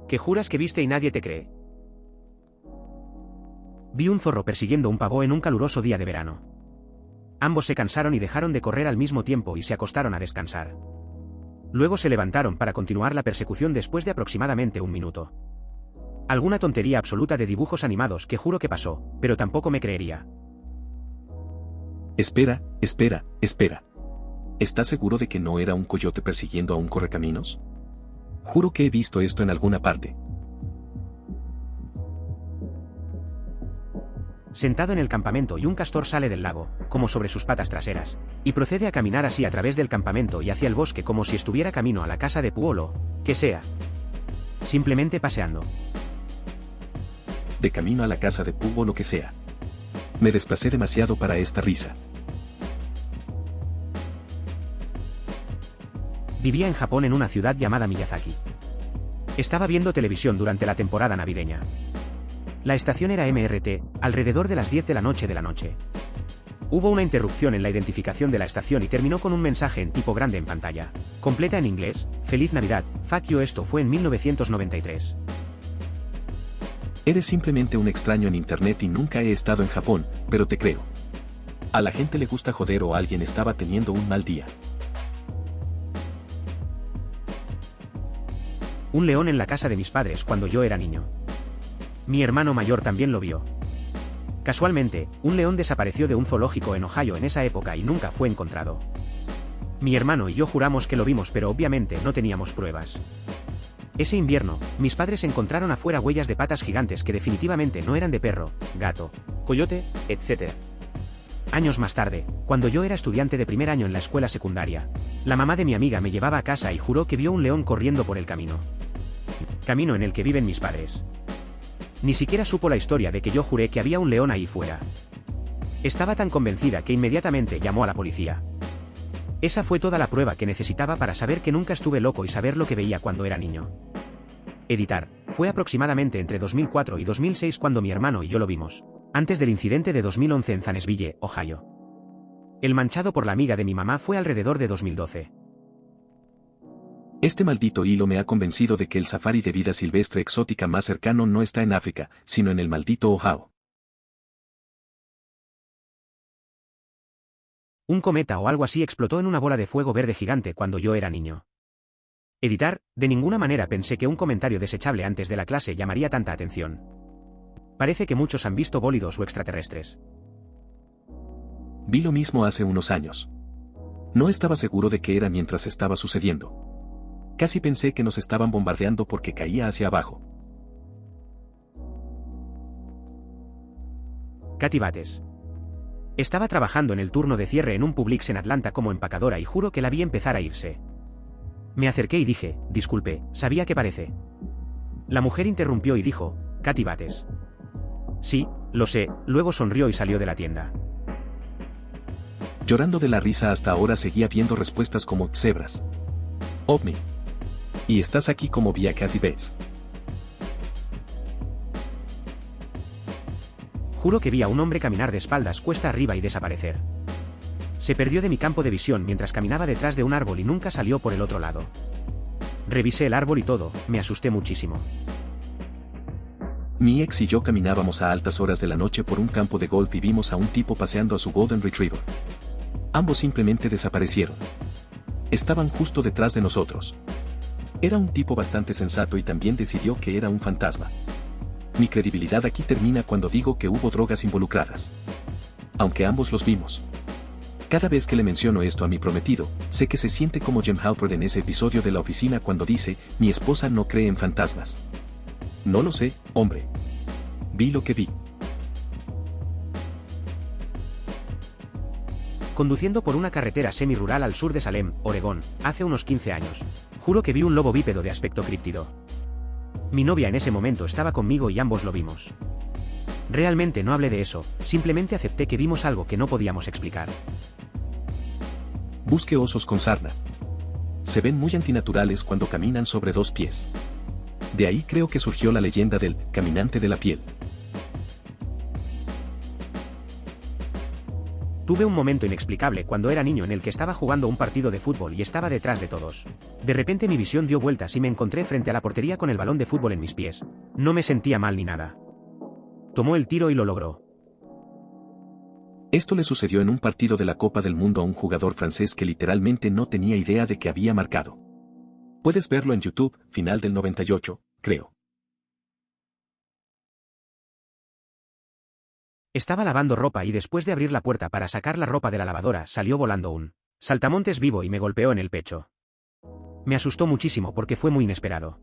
¿Que juras que viste y nadie te cree? Vi un zorro persiguiendo un pavo en un caluroso día de verano. Ambos se cansaron y dejaron de correr al mismo tiempo y se acostaron a descansar. Luego se levantaron para continuar la persecución después de aproximadamente un minuto. Alguna tontería absoluta de dibujos animados que juro que pasó, pero tampoco me creería. Espera. ¿Estás seguro de que no era un coyote persiguiendo a un correcaminos? Juro que he visto esto en alguna parte. Sentado en el campamento y un castor sale del lago, como sobre sus patas traseras, y procede a caminar así a través del campamento y hacia el bosque como si estuviera camino a la casa de Puolo, que sea. Simplemente paseando. De camino a la casa de Pulo, lo que sea. Me desplacé demasiado para esta risa. Vivía en Japón en una ciudad llamada Miyazaki. Estaba viendo televisión durante la temporada navideña. La estación era MRT, alrededor de las 10 de la noche. Hubo una interrupción en la identificación de la estación y terminó con un mensaje en tipo grande en pantalla. Completa en inglés: Feliz Navidad, fuck you. Esto fue en 1993. Eres simplemente un extraño en internet y nunca he estado en Japón, pero te creo. A la gente le gusta joder o alguien estaba teniendo un mal día. Un león en la casa de mis padres cuando yo era niño. Mi hermano mayor también lo vio. Casualmente, un león desapareció de un zoológico en Ohio en esa época y nunca fue encontrado. Mi hermano y yo juramos que lo vimos, pero obviamente no teníamos pruebas. Ese invierno, mis padres encontraron afuera huellas de patas gigantes que definitivamente no eran de perro, gato, coyote, etc. Años más tarde, cuando yo era estudiante de primer año en la escuela secundaria, la mamá de mi amiga me llevaba a casa y juró que vio un león corriendo por el camino. Camino en el que viven mis padres. Ni siquiera supo la historia de que yo juré que había un león ahí fuera. Estaba tan convencida que inmediatamente llamó a la policía. Esa fue toda la prueba que necesitaba para saber que nunca estuve loco y saber lo que veía cuando era niño. Editar. Fue aproximadamente entre 2004 y 2006 cuando mi hermano y yo lo vimos, antes del incidente de 2011 en Zanesville, Ohio. El manchado por la amiga de mi mamá fue alrededor de 2012. Este maldito hilo me ha convencido de que el safari de vida silvestre exótica más cercano no está en África, sino en el maldito Ohio. Un cometa o algo así explotó en una bola de fuego verde gigante cuando yo era niño. Editar. De ninguna manera pensé que un comentario desechable antes de la clase llamaría tanta atención. Parece que muchos han visto bólidos o extraterrestres. Vi lo mismo hace unos años. No estaba seguro de qué era mientras estaba sucediendo. Casi pensé que nos estaban bombardeando porque caía hacia abajo. Katy Bates. Estaba trabajando en el turno de cierre en un Publix en Atlanta como empacadora y juro que la vi empezar a irse. Me acerqué y dije: disculpe, ¿sabía qué parece? La mujer interrumpió y dijo: Katy Bates. Sí, lo sé. Luego sonrió y salió de la tienda. Llorando de la risa hasta ahora seguía viendo respuestas como cebras. OVNI. Y estás aquí como vi a Kathy Bates. Juro que vi a un hombre caminar de espaldas cuesta arriba y desaparecer. Se perdió de mi campo de visión mientras caminaba detrás de un árbol y nunca salió por el otro lado. Revisé el árbol y todo, me asusté muchísimo. Mi ex y yo caminábamos a altas horas de la noche por un campo de golf y vimos a un tipo paseando a su Golden Retriever. Ambos simplemente desaparecieron. Estaban justo detrás de nosotros. Era un tipo bastante sensato y también decidió que era un fantasma. Mi credibilidad aquí termina cuando digo que hubo drogas involucradas. Aunque ambos los vimos. Cada vez que le menciono esto a mi prometido, sé que se siente como Jim Halpert en ese episodio de La Oficina cuando dice: mi esposa no cree en fantasmas. No lo sé, hombre. Vi lo que vi. Conduciendo por una carretera semi-rural al sur de Salem, Oregón, hace unos 15 años. Juro que vi un lobo bípedo de aspecto críptido. Mi novia en ese momento estaba conmigo y ambos lo vimos. Realmente no hablé de eso, simplemente acepté que vimos algo que no podíamos explicar. Busque osos con sarna. Se ven muy antinaturales cuando caminan sobre dos pies. De ahí creo que surgió la leyenda del caminante de la piel. Tuve un momento inexplicable cuando era niño en el que estaba jugando un partido de fútbol y estaba detrás de todos. De repente mi visión dio vueltas y me encontré frente a la portería con el balón de fútbol en mis pies. No me sentía mal ni nada. Tomó el tiro y lo logró. Esto le sucedió en un partido de la Copa del Mundo a un jugador francés que literalmente no tenía idea de que había marcado. Puedes verlo en YouTube, final del 98, creo. Estaba lavando ropa y después de abrir la puerta para sacar la ropa de la lavadora salió volando un saltamontes vivo y me golpeó en el pecho. Me asustó muchísimo porque fue muy inesperado.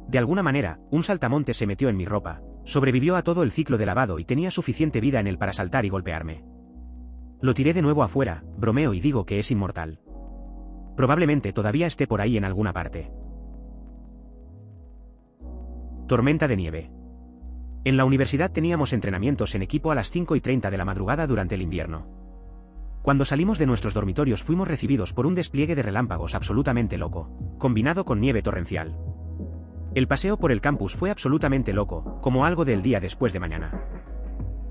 De alguna manera, un saltamontes se metió en mi ropa, sobrevivió a todo el ciclo de lavado y tenía suficiente vida en él para saltar y golpearme. Lo tiré de nuevo afuera, bromeo y digo que es inmortal. Probablemente todavía esté por ahí en alguna parte. Tormenta de nieve. En la universidad teníamos entrenamientos en equipo a las 5:30 de la madrugada durante el invierno. Cuando salimos de nuestros dormitorios fuimos recibidos por un despliegue de relámpagos absolutamente loco, combinado con nieve torrencial. El paseo por el campus fue absolutamente loco, como algo del día después de mañana.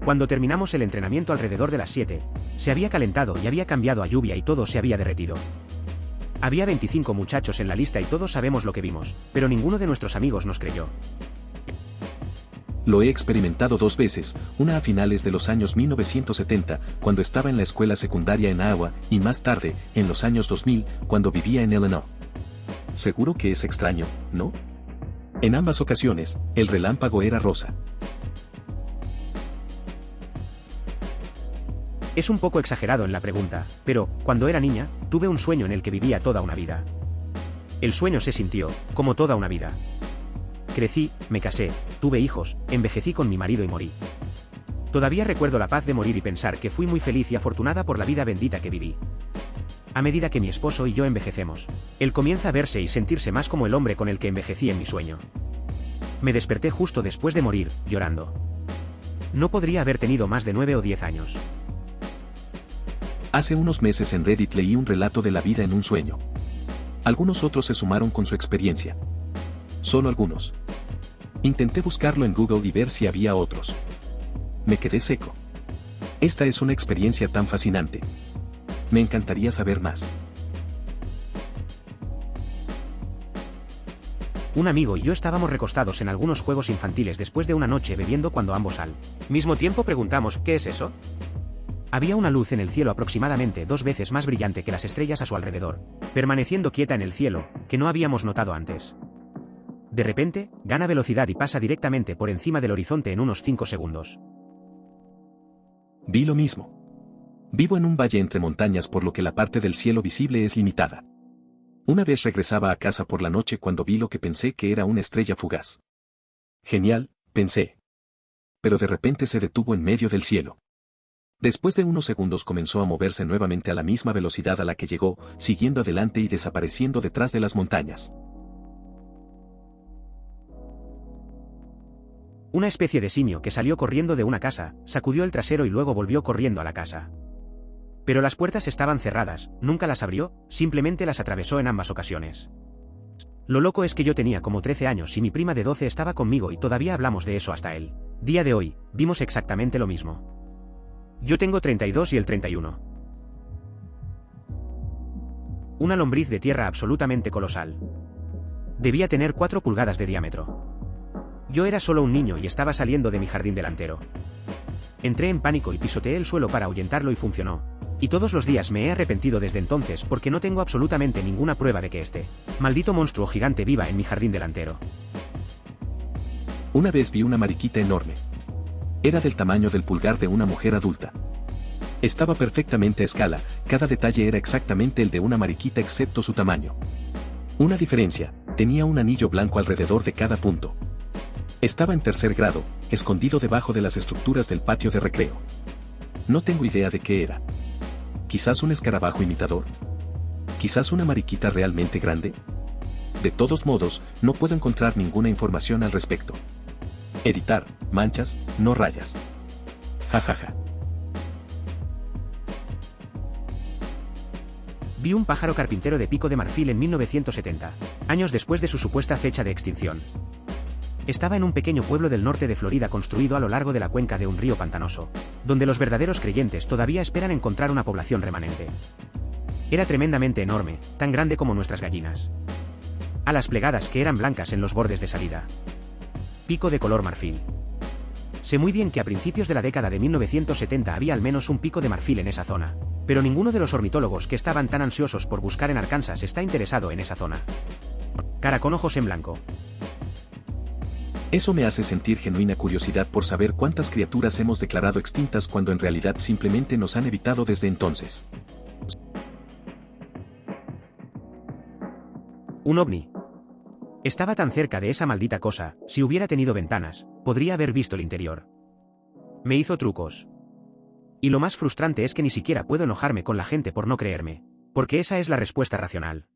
Cuando terminamos el entrenamiento alrededor de las 7, se había calentado y había cambiado a lluvia y todo se había derretido. Había 25 muchachos en la lista y todos sabemos lo que vimos, pero ninguno de nuestros amigos nos creyó. Lo he experimentado 2 veces, una a finales de los años 1970, cuando estaba en la escuela secundaria en Iowa, y más tarde, en los años 2000, cuando vivía en Illinois. Seguro que es extraño, ¿no? En ambas ocasiones, el relámpago era rosa. Es un poco exagerado en la pregunta, pero, cuando era niña, tuve un sueño en el que vivía toda una vida. El sueño se sintió, como toda una vida. Crecí, me casé, tuve hijos, envejecí con mi marido y morí. Todavía recuerdo la paz de morir y pensar que fui muy feliz y afortunada por la vida bendita que viví. A medida que mi esposo y yo envejecemos, él comienza a verse y sentirse más como el hombre con el que envejecí en mi sueño. Me desperté justo después de morir, llorando. No podría haber tenido más de 9 o 10 años. Hace unos meses en Reddit leí un relato de la vida en un sueño. Algunos otros se sumaron con su experiencia. Solo algunos. Intenté buscarlo en Google y ver si había otros. Me quedé seco. Esta es una experiencia tan fascinante. Me encantaría saber más. Un amigo y yo estábamos recostados en algunos juegos infantiles después de una noche bebiendo cuando ambos al mismo tiempo preguntamos ¿qué es eso? Había una luz en el cielo aproximadamente 2 veces más brillante que las estrellas a su alrededor, permaneciendo quieta en el cielo, que no habíamos notado antes. De repente, gana velocidad y pasa directamente por encima del horizonte en unos 5 segundos. Vi lo mismo. Vivo en un valle entre montañas por lo que la parte del cielo visible es limitada. Una vez regresaba a casa por la noche cuando vi lo que pensé que era una estrella fugaz. Genial, pensé. Pero de repente se detuvo en medio del cielo. Después de unos segundos comenzó a moverse nuevamente a la misma velocidad a la que llegó, siguiendo adelante y desapareciendo detrás de las montañas. Una especie de simio que salió corriendo de una casa, sacudió el trasero y luego volvió corriendo a la casa. Pero las puertas estaban cerradas, nunca las abrió, simplemente las atravesó en ambas ocasiones. Lo loco es que yo tenía como 13 años y mi prima de 12 estaba conmigo y todavía hablamos de eso hasta el día de hoy, vimos exactamente lo mismo. Yo tengo 32 y él 31. Una lombriz de tierra absolutamente colosal. Debía tener 4 pulgadas de diámetro. Yo era solo un niño y estaba saliendo de mi jardín delantero. Entré en pánico y pisoteé el suelo para ahuyentarlo y funcionó. Y todos los días me he arrepentido desde entonces porque no tengo absolutamente ninguna prueba de que este maldito monstruo gigante viva en mi jardín delantero. Una vez vi una mariquita enorme. Era del tamaño del pulgar de una mujer adulta. Estaba perfectamente a escala, cada detalle era exactamente el de una mariquita excepto su tamaño. Una diferencia, tenía un anillo blanco alrededor de cada punto. Estaba en 3er grado, escondido debajo de las estructuras del patio de recreo. No tengo idea de qué era. ¿Quizás un escarabajo imitador? ¿Quizás una mariquita realmente grande? De todos modos, no puedo encontrar ninguna información al respecto. Editar, manchas, no rayas. Jajaja. Vi un pájaro carpintero de Pico de Marfil en 1970, años después de su supuesta fecha de extinción. Estaba en un pequeño pueblo del norte de Florida construido a lo largo de la cuenca de un río pantanoso, donde los verdaderos creyentes todavía esperan encontrar una población remanente. Era tremendamente enorme, tan grande como nuestras gallinas. Alas plegadas que eran blancas en los bordes de salida. Pico de color marfil. Sé muy bien que a principios de la década de 1970 había al menos un pico de marfil en esa zona, pero ninguno de los ornitólogos que estaban tan ansiosos por buscar en Arkansas está interesado en esa zona. Cara con ojos en blanco. Eso me hace sentir genuina curiosidad por saber cuántas criaturas hemos declarado extintas cuando en realidad simplemente nos han evitado desde entonces. Un ovni. Estaba tan cerca de esa maldita cosa, si hubiera tenido ventanas, podría haber visto el interior. Me hizo trucos. Y lo más frustrante es que ni siquiera puedo enojarme con la gente por no creerme, porque esa es la respuesta racional.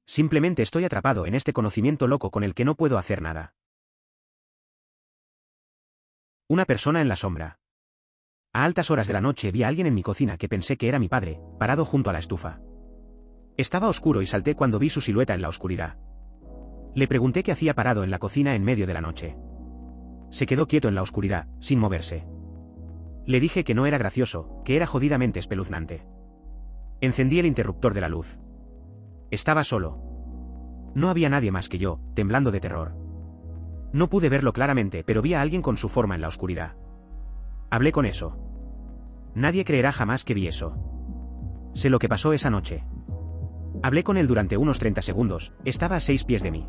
Simplemente estoy atrapado en este conocimiento loco con el que no puedo hacer nada. Una persona en la sombra. A altas horas de la noche vi a alguien en mi cocina que pensé que era mi padre, parado junto a la estufa. Estaba oscuro y salté cuando vi su silueta en la oscuridad. Le pregunté qué hacía parado en la cocina en medio de la noche. Se quedó quieto en la oscuridad, sin moverse. Le dije que no era gracioso, que era jodidamente espeluznante. Encendí el interruptor de la luz. Estaba solo. No había nadie más que yo, temblando de terror. No pude verlo claramente, pero vi a alguien con su forma en la oscuridad. Hablé con eso. Nadie creerá jamás que vi eso. Sé lo que pasó esa noche. Hablé con él durante unos 30 segundos, estaba a 6 pies de mí.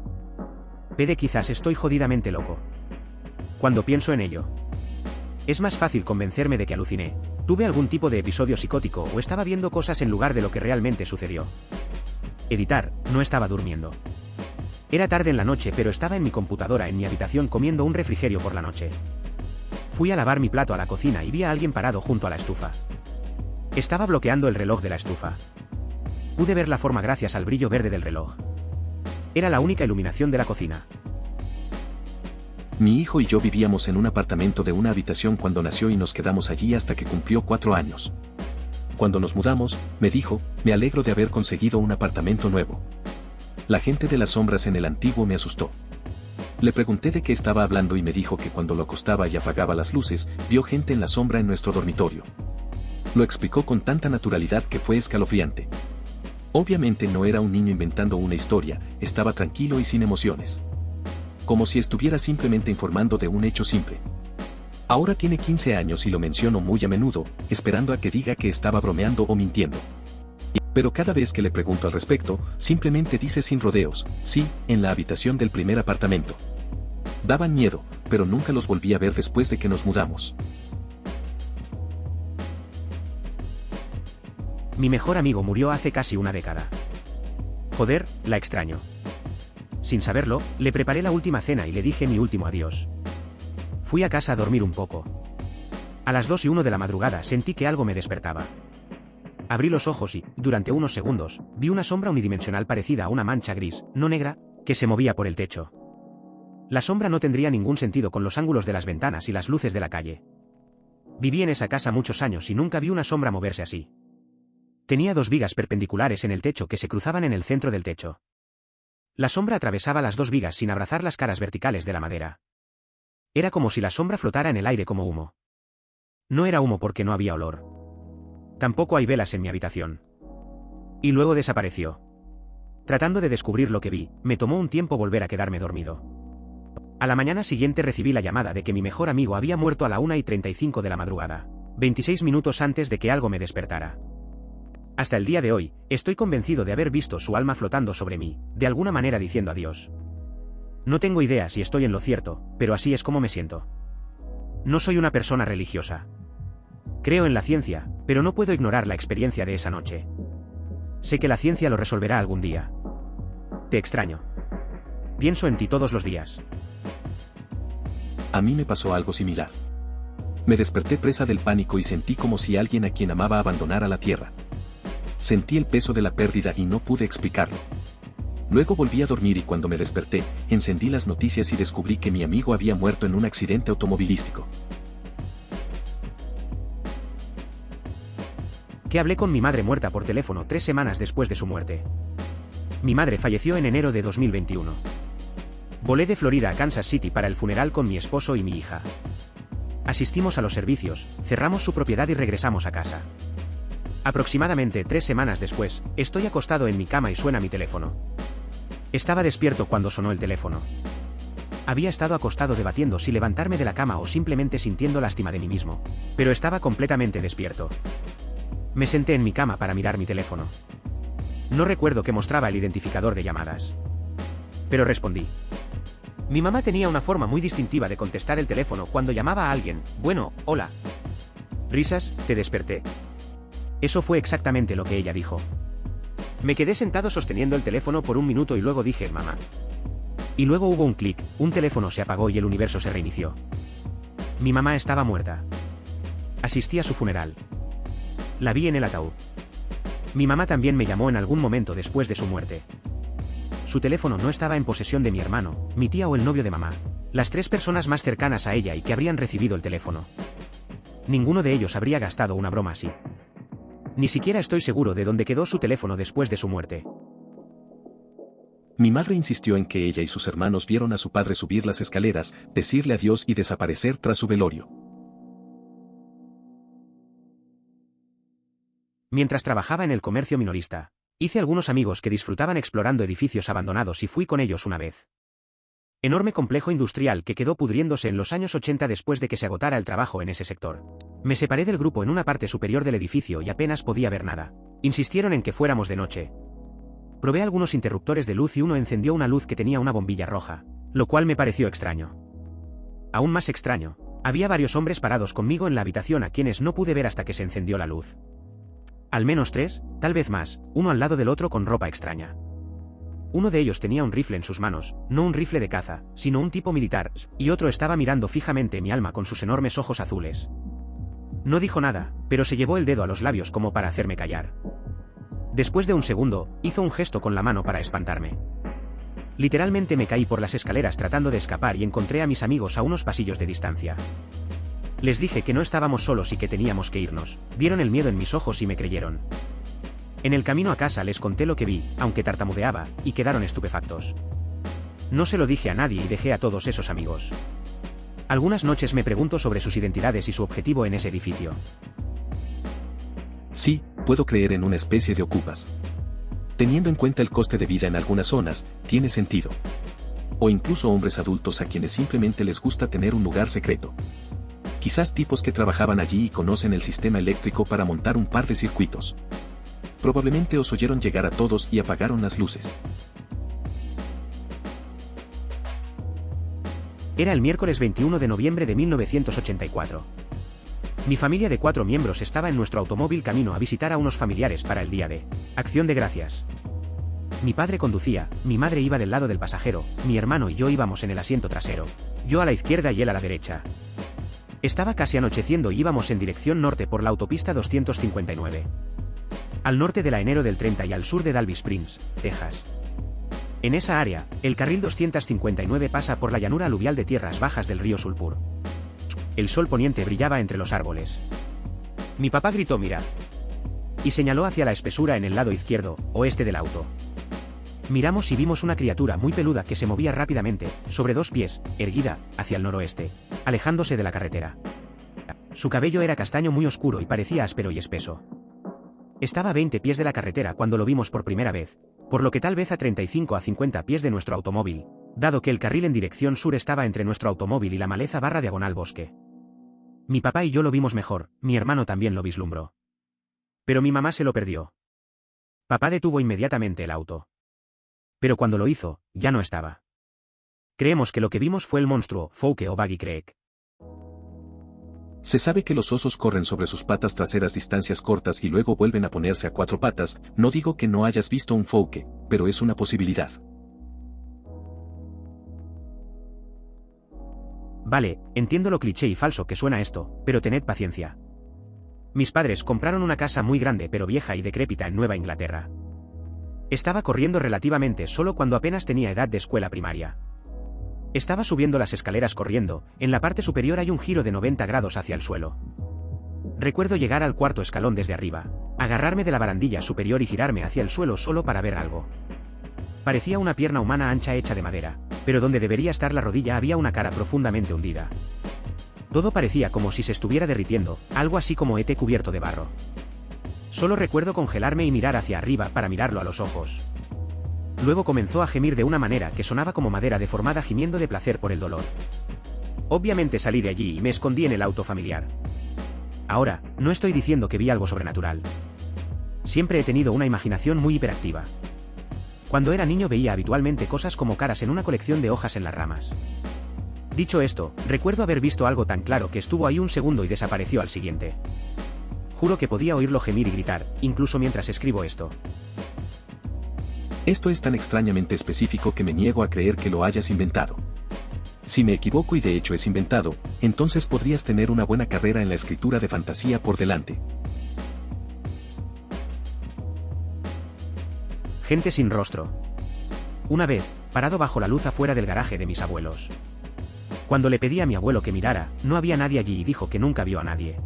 Quizás estoy jodidamente loco. Cuando pienso en ello, es más fácil convencerme de que aluciné, tuve algún tipo de episodio psicótico o estaba viendo cosas en lugar de lo que realmente sucedió. Editar, no estaba durmiendo. Era tarde en la noche, pero estaba en mi computadora en mi habitación comiendo un refrigerio por la noche. Fui a lavar mi plato a la cocina y vi a alguien parado junto a la estufa. Estaba bloqueando el reloj de la estufa. Pude ver la forma gracias al brillo verde del reloj. Era la única iluminación de la cocina. Mi hijo y yo vivíamos en un apartamento de una habitación cuando nació y nos quedamos allí hasta que cumplió 4 años. Cuando nos mudamos, me dijo, me alegro de haber conseguido un apartamento nuevo. La gente de las sombras en el antiguo me asustó. Le pregunté de qué estaba hablando y me dijo que cuando lo acostaba y apagaba las luces, vio gente en la sombra en nuestro dormitorio. Lo explicó con tanta naturalidad que fue escalofriante. Obviamente no era un niño inventando una historia, estaba tranquilo y sin emociones. Como si estuviera simplemente informando de un hecho simple. Ahora tiene 15 años y lo menciono muy a menudo, esperando a que diga que estaba bromeando o mintiendo. Pero cada vez que le pregunto al respecto, simplemente dice sin rodeos, sí, en la habitación del primer apartamento. Daban miedo, pero nunca los volví a ver después de que nos mudamos. Mi mejor amigo murió hace casi una década. Joder, la extraño. Sin saberlo, le preparé la última cena y le dije mi último adiós. Fui a casa a dormir un poco. A las 2:01 de la madrugada sentí que algo me despertaba. Abrí los ojos y, durante unos segundos, vi una sombra unidimensional parecida a una mancha gris, no negra, que se movía por el techo. La sombra no tendría ningún sentido con los ángulos de las ventanas y las luces de la calle. Viví en esa casa muchos años y nunca vi una sombra moverse así. Tenía 2 vigas perpendiculares en el techo que se cruzaban en el centro del techo. La sombra atravesaba las 2 vigas sin abrazar las caras verticales de la madera. Era como si la sombra flotara en el aire como humo. No era humo porque no había olor. Tampoco hay velas en mi habitación. Y luego desapareció. Tratando de descubrir lo que vi, me tomó un tiempo volver a quedarme dormido. A la mañana siguiente recibí la llamada de que mi mejor amigo había muerto a la 1:35 de la madrugada, 26 minutos antes de que algo me despertara. Hasta el día de hoy, estoy convencido de haber visto su alma flotando sobre mí, de alguna manera diciendo adiós. No tengo idea si estoy en lo cierto, pero así es como me siento. No soy una persona religiosa. Creo en la ciencia, pero no puedo ignorar la experiencia de esa noche. Sé que la ciencia lo resolverá algún día. Te extraño. Pienso en ti todos los días. A mí me pasó algo similar. Me desperté presa del pánico y sentí como si alguien a quien amaba abandonara la tierra. Sentí el peso de la pérdida y no pude explicarlo. Luego volví a dormir y cuando me desperté, encendí las noticias y descubrí que mi amigo había muerto en un accidente automovilístico. Que hablé con mi madre muerta por teléfono 3 semanas después de su muerte. Mi madre falleció en enero de 2021. Volé de Florida a Kansas City para el funeral con mi esposo y mi hija. Asistimos a los servicios, cerramos su propiedad y regresamos a casa. Aproximadamente 3 semanas después, estoy acostado en mi cama y suena mi teléfono. Estaba despierto cuando sonó el teléfono. Había estado acostado debatiendo si levantarme de la cama o simplemente sintiendo lástima de mí mismo, pero estaba completamente despierto. Me senté en mi cama para mirar mi teléfono. No recuerdo que mostraba el identificador de llamadas. Pero respondí. Mi mamá tenía una forma muy distintiva de contestar el teléfono cuando llamaba a alguien. Bueno, hola. Risas, te desperté. Eso fue exactamente lo que ella dijo. Me quedé sentado sosteniendo el teléfono por un minuto y luego dije, mamá. Y luego hubo un clic, un teléfono se apagó y el universo se reinició. Mi mamá estaba muerta. Asistí a su funeral. La vi en el ataúd. Mi mamá también me llamó en algún momento después de su muerte. Su teléfono no estaba en posesión de mi hermano, mi tía o el novio de mamá, las 3 personas más cercanas a ella y que habrían recibido el teléfono. Ninguno de ellos habría gastado una broma así. Ni siquiera estoy seguro de dónde quedó su teléfono después de su muerte. Mi madre insistió en que ella y sus hermanos vieron a su padre subir las escaleras, decirle adiós y desaparecer tras su velorio. Mientras trabajaba en el comercio minorista, hice algunos amigos que disfrutaban explorando edificios abandonados y fui con ellos una vez. Enorme complejo industrial que quedó pudriéndose en los años 80 después de que se agotara el trabajo en ese sector. Me separé del grupo en una parte superior del edificio y apenas podía ver nada. Insistieron en que fuéramos de noche. Probé algunos interruptores de luz y uno encendió una luz que tenía una bombilla roja, lo cual me pareció extraño. Aún más extraño, había varios hombres parados conmigo en la habitación a quienes no pude ver hasta que se encendió la luz. Al menos 3, tal vez más, uno al lado del otro con ropa extraña. Uno de ellos tenía un rifle en sus manos, no un rifle de caza, sino un tipo militar, y otro estaba mirando fijamente mi alma con sus enormes ojos azules. No dijo nada, pero se llevó el dedo a los labios como para hacerme callar. Después de un segundo, hizo un gesto con la mano para espantarme. Literalmente me caí por las escaleras tratando de escapar y encontré a mis amigos a unos pasillos de distancia. Les dije que no estábamos solos y que teníamos que irnos. Vieron el miedo en mis ojos y me creyeron. En el camino a casa les conté lo que vi, aunque tartamudeaba, y quedaron estupefactos. No se lo dije a nadie y dejé a todos esos amigos. Algunas noches me pregunto sobre sus identidades y su objetivo en ese edificio. Sí, puedo creer en una especie de ocupas. Teniendo en cuenta el coste de vida en algunas zonas, tiene sentido. O incluso hombres adultos a quienes simplemente les gusta tener un lugar secreto. Quizás tipos que trabajaban allí y conocen el sistema eléctrico para montar un par de circuitos. Probablemente os oyeron llegar a todos y apagaron las luces. Era el miércoles 21 de noviembre de 1984. Mi familia de 4 miembros estaba en nuestro automóvil camino a visitar a unos familiares para el día de Acción de Gracias. Mi padre conducía, mi madre iba del lado del pasajero, mi hermano y yo íbamos en el asiento trasero, yo a la izquierda y él a la derecha. Estaba casi anocheciendo y íbamos en dirección norte por la autopista 259. Al norte de la Enero del 30 y al sur de Dalby Springs, Texas. En esa área, el carril 259 pasa por la llanura aluvial de tierras bajas del río Sulphur. El sol poniente brillaba entre los árboles. Mi papá gritó «Mira», y señaló hacia la espesura en el lado izquierdo, oeste del auto. Miramos y vimos una criatura muy peluda que se movía rápidamente, sobre 2 pies, erguida, hacia el noroeste, alejándose de la carretera. Su cabello era castaño muy oscuro y parecía áspero y espeso. Estaba a 20 pies de la carretera cuando lo vimos por primera vez, por lo que tal vez a 35 a 50 pies de nuestro automóvil, dado que el carril en dirección sur estaba entre nuestro automóvil y la maleza diagonal bosque. Mi papá y yo lo vimos mejor, mi hermano también lo vislumbró. Pero mi mamá se lo perdió. Papá detuvo inmediatamente el auto. Pero cuando lo hizo, ya no estaba. Creemos que lo que vimos fue el monstruo, Fouke o Baggy Creek. Se sabe que los osos corren sobre sus patas traseras distancias cortas y luego vuelven a ponerse a 4 patas. No digo que no hayas visto un Fouke, pero es una posibilidad. Vale, entiendo lo cliché y falso que suena esto, pero tened paciencia. Mis padres compraron una casa muy grande pero vieja y decrépita en Nueva Inglaterra. Estaba corriendo relativamente solo cuando apenas tenía edad de escuela primaria. Estaba subiendo las escaleras corriendo, en la parte superior hay un giro de 90 grados hacia el suelo. Recuerdo llegar al 4.º escalón desde arriba, agarrarme de la barandilla superior y girarme hacia el suelo solo para ver algo. Parecía una pierna humana ancha hecha de madera, pero donde debería estar la rodilla había una cara profundamente hundida. Todo parecía como si se estuviera derritiendo, algo así como ET cubierto de barro. Solo recuerdo congelarme y mirar hacia arriba para mirarlo a los ojos. Luego comenzó a gemir de una manera que sonaba como madera deformada gimiendo de placer por el dolor. Obviamente salí de allí y me escondí en el auto familiar. Ahora, no estoy diciendo que vi algo sobrenatural. Siempre he tenido una imaginación muy hiperactiva. Cuando era niño veía habitualmente cosas como caras en una colección de hojas en las ramas. Dicho esto, recuerdo haber visto algo tan claro que estuvo ahí un segundo y desapareció al siguiente. Juro que podía oírlo gemir y gritar, incluso mientras escribo esto. Esto es tan extrañamente específico que me niego a creer que lo hayas inventado. Si me equivoco y de hecho es inventado, entonces podrías tener una buena carrera en la escritura de fantasía por delante. Gente sin rostro. Una vez, parado bajo la luz afuera del garaje de mis abuelos. Cuando le pedí a mi abuelo que mirara, no había nadie allí y dijo que nunca vio a nadie.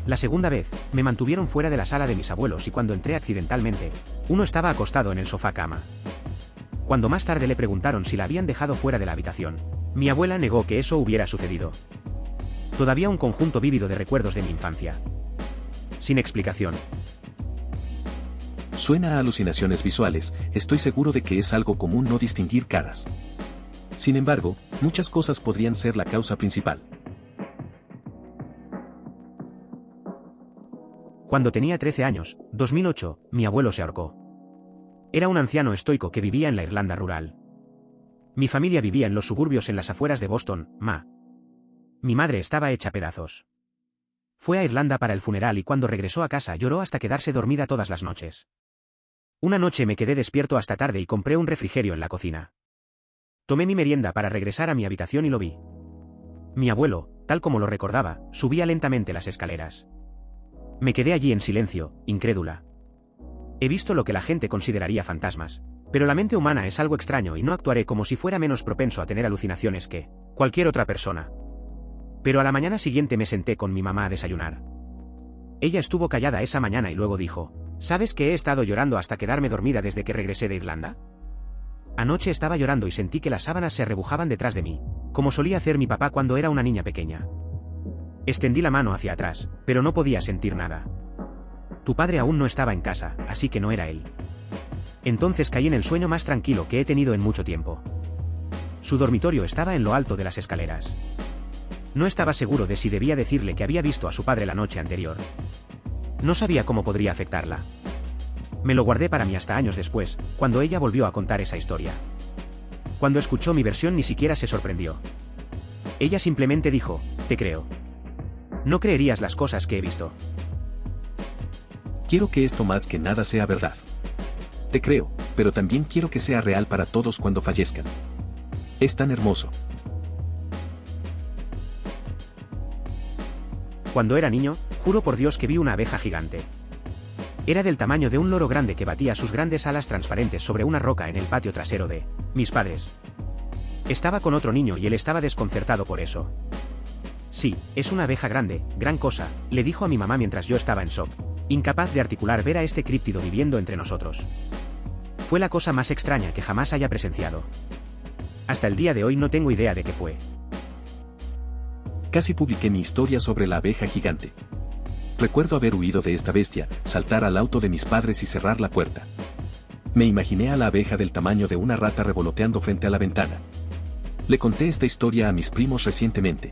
La segunda vez, me mantuvieron fuera de la sala de mis abuelos y cuando entré accidentalmente, uno estaba acostado en el sofá cama. Cuando más tarde le preguntaron si la habían dejado fuera de la habitación, mi abuela negó que eso hubiera sucedido. Todavía un conjunto vívido de recuerdos de mi infancia. Sin explicación. Suena a alucinaciones visuales, estoy seguro de que es algo común no distinguir caras. Sin embargo, muchas cosas podrían ser la causa principal. Cuando tenía 13 años, 2008, mi abuelo se ahorcó. Era un anciano estoico que vivía en la Irlanda rural. Mi familia vivía en los suburbios en las afueras de Boston, Ma. Mi madre estaba hecha pedazos. Fue a Irlanda para el funeral y cuando regresó a casa lloró hasta quedarse dormida todas las noches. Una noche me quedé despierto hasta tarde y compré un refrigerio en la cocina. Tomé mi merienda para regresar a mi habitación y lo vi. Mi abuelo, tal como lo recordaba, subía lentamente las escaleras. Me quedé allí en silencio, incrédula. He visto lo que la gente consideraría fantasmas, pero la mente humana es algo extraño y no actuaré como si fuera menos propenso a tener alucinaciones que cualquier otra persona. Pero a la mañana siguiente me senté con mi mamá a desayunar. Ella estuvo callada esa mañana y luego dijo: ¿sabes que he estado llorando hasta quedarme dormida desde que regresé de Irlanda? Anoche estaba llorando y sentí que las sábanas se rebujaban detrás de mí, como solía hacer mi papá cuando era una niña pequeña. Extendí la mano hacia atrás, pero no podía sentir nada. Tu padre aún no estaba en casa, así que no era él. Entonces caí en el sueño más tranquilo que he tenido en mucho tiempo. Su dormitorio estaba en lo alto de las escaleras. No estaba seguro de si debía decirle que había visto a su padre la noche anterior. No sabía cómo podría afectarla. Me lo guardé para mí hasta años después, cuando ella volvió a contar esa historia. Cuando escuchó mi versión ni siquiera se sorprendió. Ella simplemente dijo: te creo. No creerías las cosas que he visto. Quiero que esto más que nada sea verdad. Te creo, pero también quiero que sea real para todos cuando fallezcan. Es tan hermoso. Cuando era niño, juro por Dios que vi una abeja gigante. Era del tamaño de un loro grande que batía sus grandes alas transparentes sobre una roca en el patio trasero de mis padres. Estaba con otro niño y él estaba desconcertado por eso. Sí, es una abeja grande, gran cosa, le dijo a mi mamá mientras yo estaba en shock, incapaz de articular ver a este críptido viviendo entre nosotros. Fue la cosa más extraña que jamás haya presenciado. Hasta el día de hoy no tengo idea de qué fue. Casi publiqué mi historia sobre la abeja gigante. Recuerdo haber huido de esta bestia, saltar al auto de mis padres y cerrar la puerta. Me imaginé a la abeja del tamaño de una rata revoloteando frente a la ventana. Le conté esta historia a mis primos recientemente.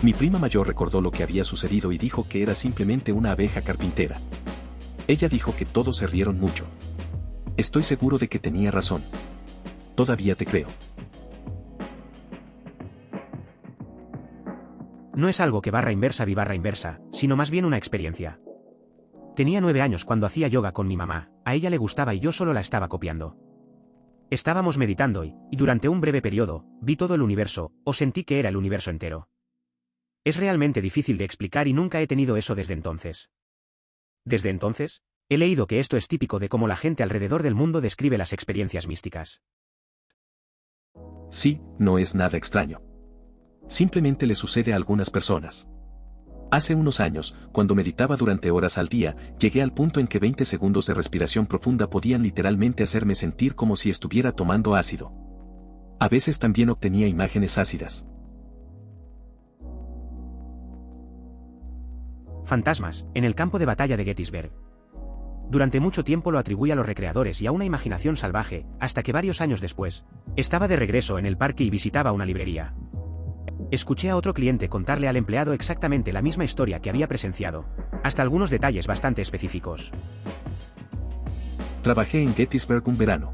Mi prima mayor recordó lo que había sucedido y dijo que era simplemente una abeja carpintera. Ella dijo que todos se rieron mucho. Estoy seguro de que tenía razón. Todavía te creo. No es algo que barra inversa vi barra inversa, sino más bien una experiencia. Tenía 9 años cuando hacía yoga con mi mamá, a ella le gustaba y yo solo la estaba copiando. Estábamos meditando y durante un breve periodo, vi todo el universo, o sentí que era el universo entero. Es realmente difícil de explicar y nunca he tenido eso desde entonces. Desde entonces, he leído que esto es típico de cómo la gente alrededor del mundo describe las experiencias místicas. Sí, no es nada extraño. Simplemente le sucede a algunas personas. Hace unos años, cuando meditaba durante horas al día, llegué al punto en que 20 segundos de respiración profunda podían literalmente hacerme sentir como si estuviera tomando ácido. A veces también obtenía imágenes ácidas. Fantasmas, en el campo de batalla de Gettysburg. Durante mucho tiempo lo atribuí a los recreadores y a una imaginación salvaje, hasta que varios años después, estaba de regreso en el parque y visitaba una librería. Escuché a otro cliente contarle al empleado exactamente la misma historia que había presenciado, hasta algunos detalles bastante específicos. Trabajé en Gettysburg un verano.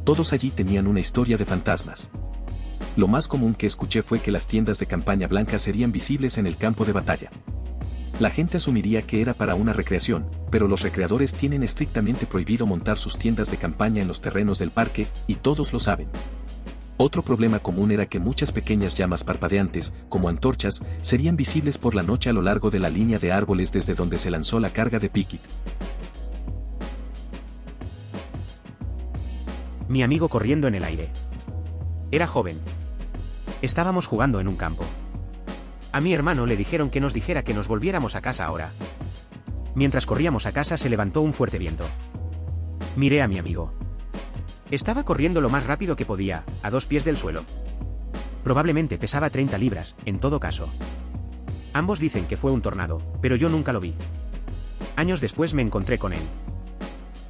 Todos allí tenían una historia de fantasmas. Lo más común que escuché fue que las tiendas de campaña blancas serían visibles en el campo de batalla. La gente asumiría que era para una recreación, pero los recreadores tienen estrictamente prohibido montar sus tiendas de campaña en los terrenos del parque, y todos lo saben. Otro problema común era que muchas pequeñas llamas parpadeantes, como antorchas, serían visibles por la noche a lo largo de la línea de árboles desde donde se lanzó la carga de Pickett. Mi amigo corriendo en el aire. Era joven. Estábamos jugando en un campo. A mi hermano le dijeron que nos dijera que nos volviéramos a casa ahora. Mientras corríamos a casa se levantó un fuerte viento. Miré a mi amigo. Estaba corriendo lo más rápido que podía, a 2 pies del suelo. Probablemente pesaba 30 libras, en todo caso. Ambos dicen que fue un tornado, pero yo nunca lo vi. Años después me encontré con él.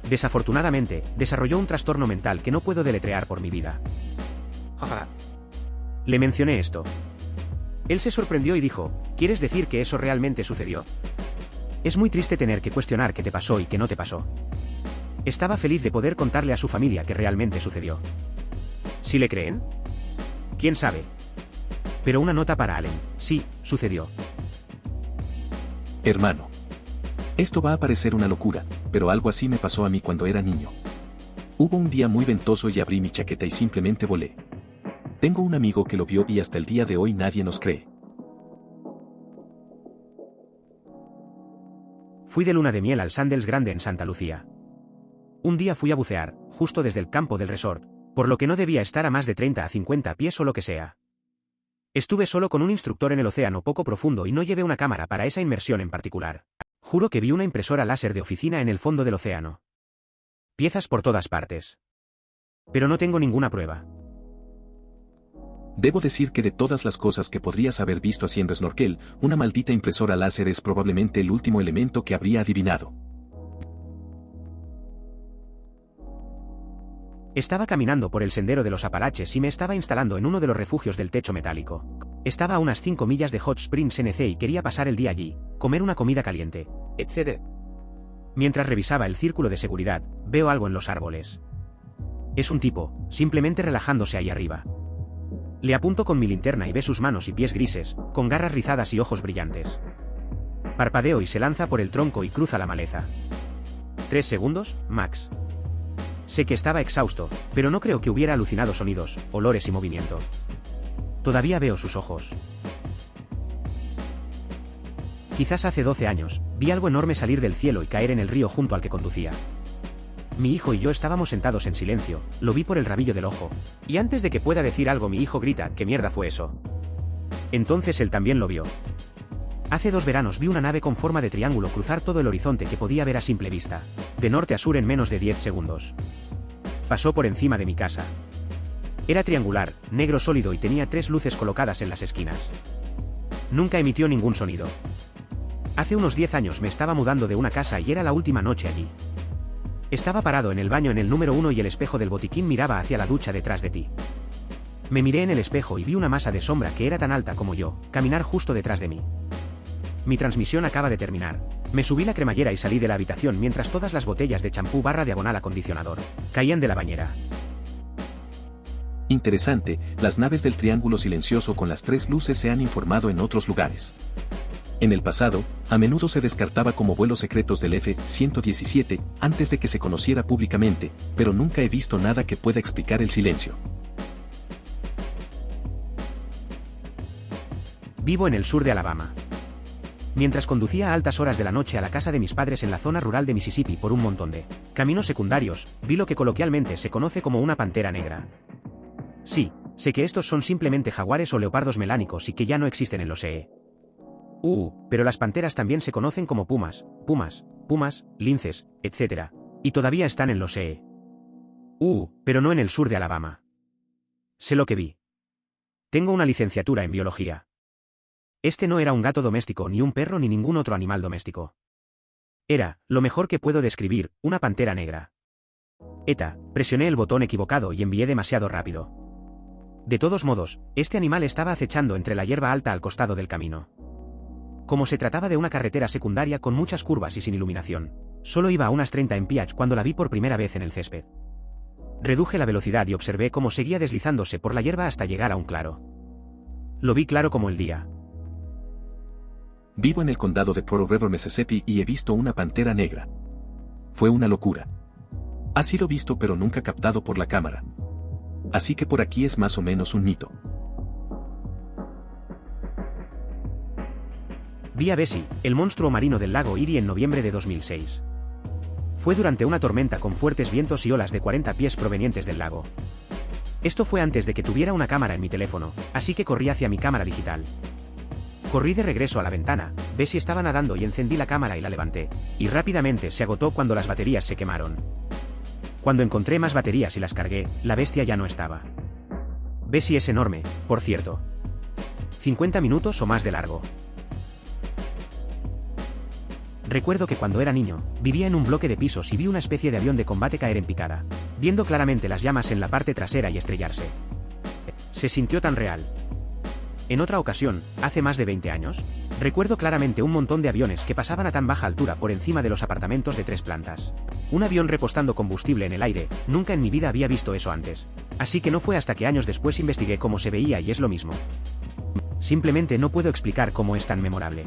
Desafortunadamente, desarrolló un trastorno mental que no puedo deletrear por mi vida. Le mencioné esto. Él se sorprendió y dijo, ¿quieres decir que eso realmente sucedió? Es muy triste tener que cuestionar qué te pasó y qué no te pasó. Estaba feliz de poder contarle a su familia que realmente sucedió. ¿Sí le creen? ¿Quién sabe? Pero una nota para Allen, sí, sucedió. Hermano. Esto va a parecer una locura, pero algo así me pasó a mí cuando era niño. Hubo un día muy ventoso y abrí mi chaqueta y simplemente volé. Tengo un amigo que lo vio y hasta el día de hoy nadie nos cree. Fui de luna de miel al Sandals Grande en Santa Lucía. Un día fui a bucear, justo desde el campo del resort, por lo que no debía estar a más de 30 a 50 pies o lo que sea. Estuve solo con un instructor en el océano poco profundo y no llevé una cámara para esa inmersión en particular. Juro que vi una impresora láser de oficina en el fondo del océano. Piezas por todas partes. Pero no tengo ninguna prueba. Debo decir que de todas las cosas que podrías haber visto haciendo snorkel, una maldita impresora láser es probablemente el último elemento que habría adivinado. Estaba caminando por el sendero de los Apalaches y me estaba instalando en uno de los refugios del techo metálico. Estaba a unas 5 millas de Hot Springs NC y quería pasar el día allí, comer una comida caliente, etc. Mientras revisaba el círculo de seguridad, veo algo en los árboles. Es un tipo, simplemente relajándose ahí arriba. Le apunto con mi linterna y ve sus manos y pies grises, con garras rizadas y ojos brillantes. Parpadeo y se lanza por el tronco y cruza la maleza. 3 segundos, max. Sé que estaba exhausto, pero no creo que hubiera alucinado sonidos, olores y movimiento. Todavía veo sus ojos. Quizás hace 12 años, vi algo enorme salir del cielo y caer en el río junto al que conducía. Mi hijo y yo estábamos sentados en silencio, lo vi por el rabillo del ojo, y antes de que pueda decir algo mi hijo grita, ¿qué mierda fue eso? Entonces él también lo vio. Hace 2 veranos vi una nave con forma de triángulo cruzar todo el horizonte que podía ver a simple vista, de norte a sur en menos de 10 segundos. Pasó por encima de mi casa. Era triangular, negro sólido y tenía 3 luces colocadas en las esquinas. Nunca emitió ningún sonido. Hace unos 10 años me estaba mudando de una casa y era la última noche allí. Estaba parado en el baño en el número 1 y el espejo del botiquín miraba hacia la ducha detrás de ti. Me miré en el espejo y vi una masa de sombra que era tan alta como yo, caminar justo detrás de mí. Mi transmisión acaba de terminar. Me subí la cremallera y salí de la habitación mientras todas las botellas de champú / diagonal acondicionador caían de la bañera. Interesante, las naves del triángulo silencioso con las 3 luces se han informado en otros lugares. En el pasado, a menudo se descartaba como vuelos secretos del F-117, antes de que se conociera públicamente, pero nunca he visto nada que pueda explicar el silencio. Vivo en el sur de Alabama. Mientras conducía a altas horas de la noche a la casa de mis padres en la zona rural de Mississippi por un montón de caminos secundarios, vi lo que coloquialmente se conoce como una pantera negra. Sí, sé que estos son simplemente jaguares o leopardos melánicos y que ya no existen en los EE. Pero las panteras también se conocen como pumas, linces, etc. Y todavía están en los EE. Pero no en el sur de Alabama. Sé lo que vi. Tengo una licenciatura en biología. Este no era un gato doméstico, ni un perro, ni ningún otro animal doméstico. Era, lo mejor que puedo describir, una pantera negra. Presioné el botón equivocado y envié demasiado rápido. De todos modos, este animal estaba acechando entre la hierba alta al costado del camino. Como se trataba de una carretera secundaria con muchas curvas y sin iluminación, solo iba a unas 30 mph cuando la vi por primera vez en el césped. Reduje la velocidad y observé cómo seguía deslizándose por la hierba hasta llegar a un claro. Lo vi claro como el día. Vivo en el condado de Pearl River, Mississippi, y he visto una pantera negra. Fue una locura. Ha sido visto pero nunca captado por la cámara. Así que por aquí es más o menos un mito. Vi a Bessie, el monstruo marino del lago Erie, en noviembre de 2006. Fue durante una tormenta con fuertes vientos y olas de 40 pies provenientes del lago. Esto fue antes de que tuviera una cámara en mi teléfono, así que corrí hacia mi cámara digital. Corrí de regreso a la ventana, Bessie estaba nadando y encendí la cámara y la levanté, y rápidamente se agotó cuando las baterías se quemaron. Cuando encontré más baterías y las cargué, la bestia ya no estaba. Bessie es enorme, por cierto. 50 minutos o más de largo. Recuerdo que cuando era niño, vivía en un bloque de pisos y vi una especie de avión de combate caer en picada, viendo claramente las llamas en la parte trasera y estrellarse. Se sintió tan real. En otra ocasión, hace más de 20 años, recuerdo claramente un montón de aviones que pasaban a tan baja altura por encima de los apartamentos de 3 plantas. Un avión repostando combustible en el aire, nunca en mi vida había visto eso antes. Así que no fue hasta que años después investigué cómo se veía y es lo mismo. Simplemente no puedo explicar cómo es tan memorable.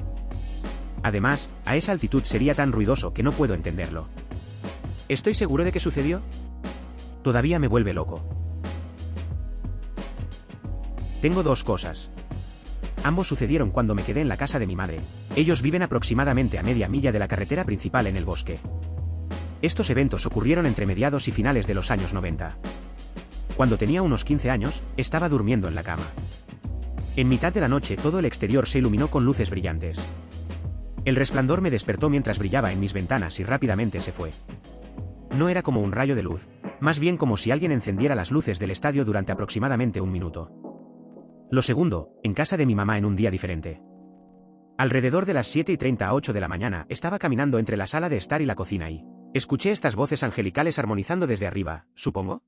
Además, a esa altitud sería tan ruidoso que no puedo entenderlo. ¿Estoy seguro de que sucedió? Todavía me vuelve loco. Tengo 2 cosas. Ambos sucedieron cuando me quedé en la casa de mi madre. Ellos viven aproximadamente a media milla de la carretera principal en el bosque. Estos eventos ocurrieron entre mediados y finales de los años 90. Cuando tenía unos 15 años, estaba durmiendo en la cama. En mitad de la noche todo el exterior se iluminó con luces brillantes. El resplandor me despertó mientras brillaba en mis ventanas y rápidamente se fue. No era como un rayo de luz, más bien como si alguien encendiera las luces del estadio durante aproximadamente 1 minuto. Lo segundo, en casa de mi mamá en un día diferente. Alrededor de las 7:30 a 8 de la mañana estaba caminando entre la sala de estar y la cocina y escuché estas voces angelicales armonizando desde arriba, supongo.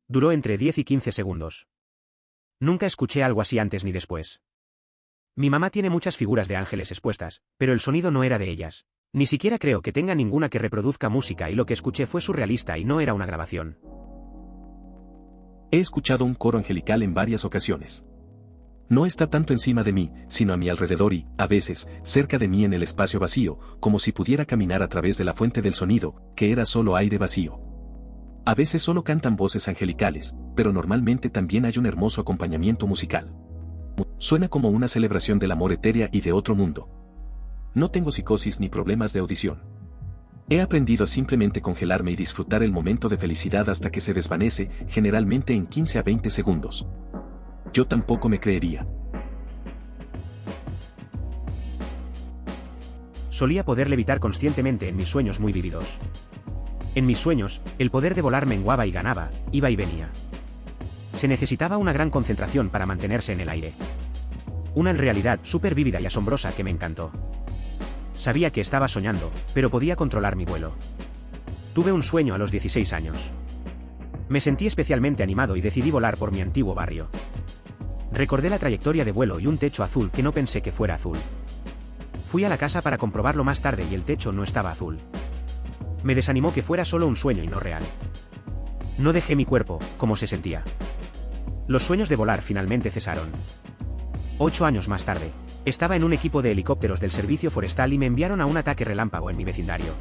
Duró entre 10 y 15 segundos. Nunca escuché algo así antes ni después. Mi mamá tiene muchas figuras de ángeles expuestas, pero el sonido no era de ellas. Ni siquiera creo que tenga ninguna que reproduzca música y lo que escuché fue surrealista y no era una grabación. He escuchado un coro angelical en varias ocasiones. No está tanto encima de mí, sino a mi alrededor y, a veces, cerca de mí en el espacio vacío, como si pudiera caminar a través de la fuente del sonido, que era solo aire vacío. A veces solo cantan voces angelicales, pero normalmente también hay un hermoso acompañamiento musical. Suena como una celebración del amor etérea y de otro mundo. No tengo psicosis ni problemas de audición. He aprendido a simplemente congelarme y disfrutar el momento de felicidad hasta que se desvanece, generalmente en 15 a 20 segundos. Yo tampoco me creería. Solía poder levitar conscientemente en mis sueños muy vívidos. En mis sueños, el poder de volar menguaba y ganaba, iba y venía. Se necesitaba una gran concentración para mantenerse en el aire. Una en realidad súper vívida y asombrosa que me encantó. Sabía que estaba soñando, pero podía controlar mi vuelo. Tuve un sueño a los 16 años. Me sentí especialmente animado y decidí volar por mi antiguo barrio. Recordé la trayectoria de vuelo y un techo azul que no pensé que fuera azul. Fui a la casa para comprobarlo más tarde y el techo no estaba azul. Me desanimó que fuera solo un sueño y no real. No dejé mi cuerpo, como se sentía. Los sueños de volar finalmente cesaron. 8 años más tarde, estaba en un equipo de helicópteros del servicio forestal y me enviaron a un ataque relámpago en mi vecindario.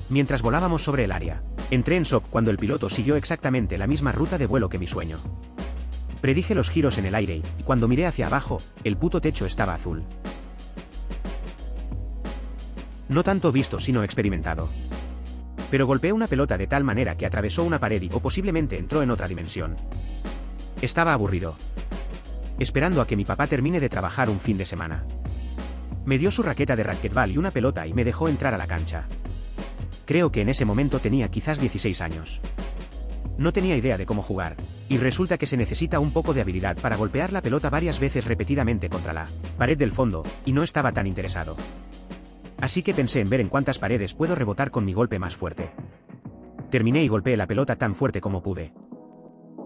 Mientras volábamos sobre el área, entré en shock cuando el piloto siguió exactamente la misma ruta de vuelo que mi sueño. Predije los giros en el aire y cuando miré hacia abajo, el puto techo estaba azul. No tanto visto sino experimentado. Pero golpeé una pelota de tal manera que atravesó una pared o posiblemente entró en otra dimensión. Estaba aburrido. Esperando a que mi papá termine de trabajar un fin de semana. Me dio su raqueta de racquetball y una pelota y me dejó entrar a la cancha. Creo que en ese momento tenía quizás 16 años. No tenía idea de cómo jugar, y resulta que se necesita un poco de habilidad para golpear la pelota varias veces repetidamente contra la pared del fondo, y no estaba tan interesado. Así que pensé en ver en cuántas paredes puedo rebotar con mi golpe más fuerte. Terminé y golpeé la pelota tan fuerte como pude.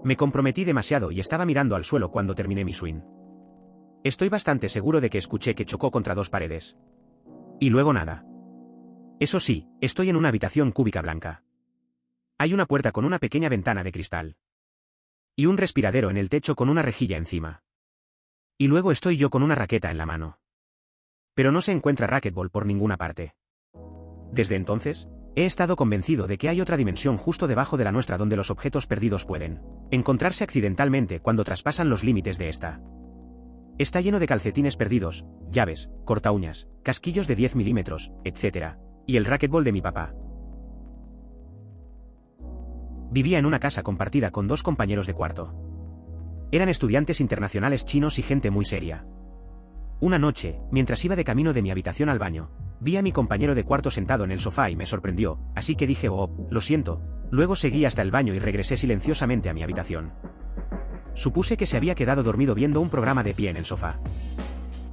Me comprometí demasiado y estaba mirando al suelo cuando terminé mi swing. Estoy bastante seguro de que escuché que chocó contra 2 paredes. Y luego nada. Eso sí, estoy en una habitación cúbica blanca. Hay una puerta con una pequeña ventana de cristal. Y un respiradero en el techo con una rejilla encima. Y luego estoy yo con una raqueta en la mano. Pero no se encuentra racquetball por ninguna parte. Desde entonces, he estado convencido de que hay otra dimensión justo debajo de la nuestra donde los objetos perdidos pueden encontrarse accidentalmente cuando traspasan los límites de esta. Está lleno de calcetines perdidos, llaves, cortaúñas, casquillos de 10 milímetros, etc. Y el racquetball de mi papá. Vivía en una casa compartida con 2 compañeros de cuarto. Eran estudiantes internacionales chinos y gente muy seria. Una noche, mientras iba de camino de mi habitación al baño, vi a mi compañero de cuarto sentado en el sofá y me sorprendió, así que dije lo siento. Luego seguí hasta el baño y regresé silenciosamente a mi habitación. Supuse que se había quedado dormido viendo un programa de pie en el sofá.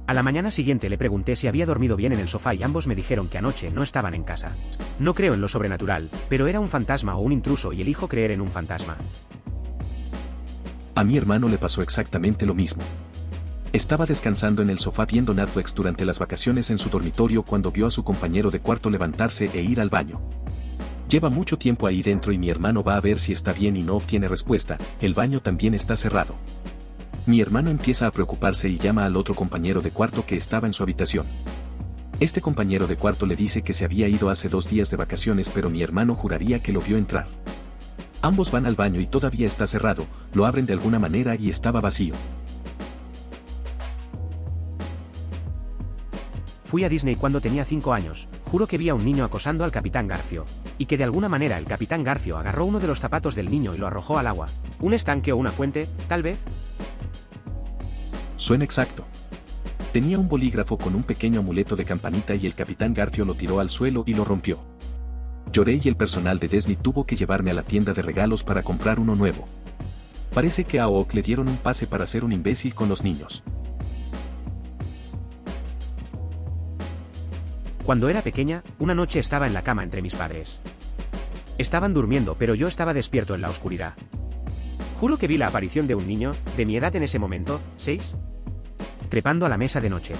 A la mañana siguiente le pregunté si había dormido bien en el sofá y ambos me dijeron que anoche no estaban en casa. No creo en lo sobrenatural, pero era un fantasma o un intruso y elijo creer en un fantasma. A mi hermano le pasó exactamente lo mismo. Estaba descansando en el sofá viendo Netflix durante las vacaciones en su dormitorio cuando vio a su compañero de cuarto levantarse e ir al baño. Lleva mucho tiempo ahí dentro y mi hermano va a ver si está bien y no obtiene respuesta, el baño también está cerrado. Mi hermano empieza a preocuparse y llama al otro compañero de cuarto que estaba en su habitación. Este compañero de cuarto le dice que se había ido hace 2 días de vacaciones, pero mi hermano juraría que lo vio entrar. Ambos van al baño y todavía está cerrado, lo abren de alguna manera y estaba vacío. Fui a Disney cuando tenía 5 años, juro que vi a un niño acosando al Capitán Garfio, y que de alguna manera el Capitán Garfio agarró uno de los zapatos del niño y lo arrojó al agua. ¿Un estanque o una fuente, tal vez? Suena exacto. Tenía un bolígrafo con un pequeño amuleto de campanita y el Capitán Garfio lo tiró al suelo y lo rompió. Lloré y el personal de Disney tuvo que llevarme a la tienda de regalos para comprar uno nuevo. Parece que a Oak le dieron un pase para ser un imbécil con los niños. Cuando era pequeña, una noche estaba en la cama entre mis padres. Estaban durmiendo, pero yo estaba despierto en la oscuridad. Juro que vi la aparición de un niño, de mi edad en ese momento, 6, trepando a la mesa de noche.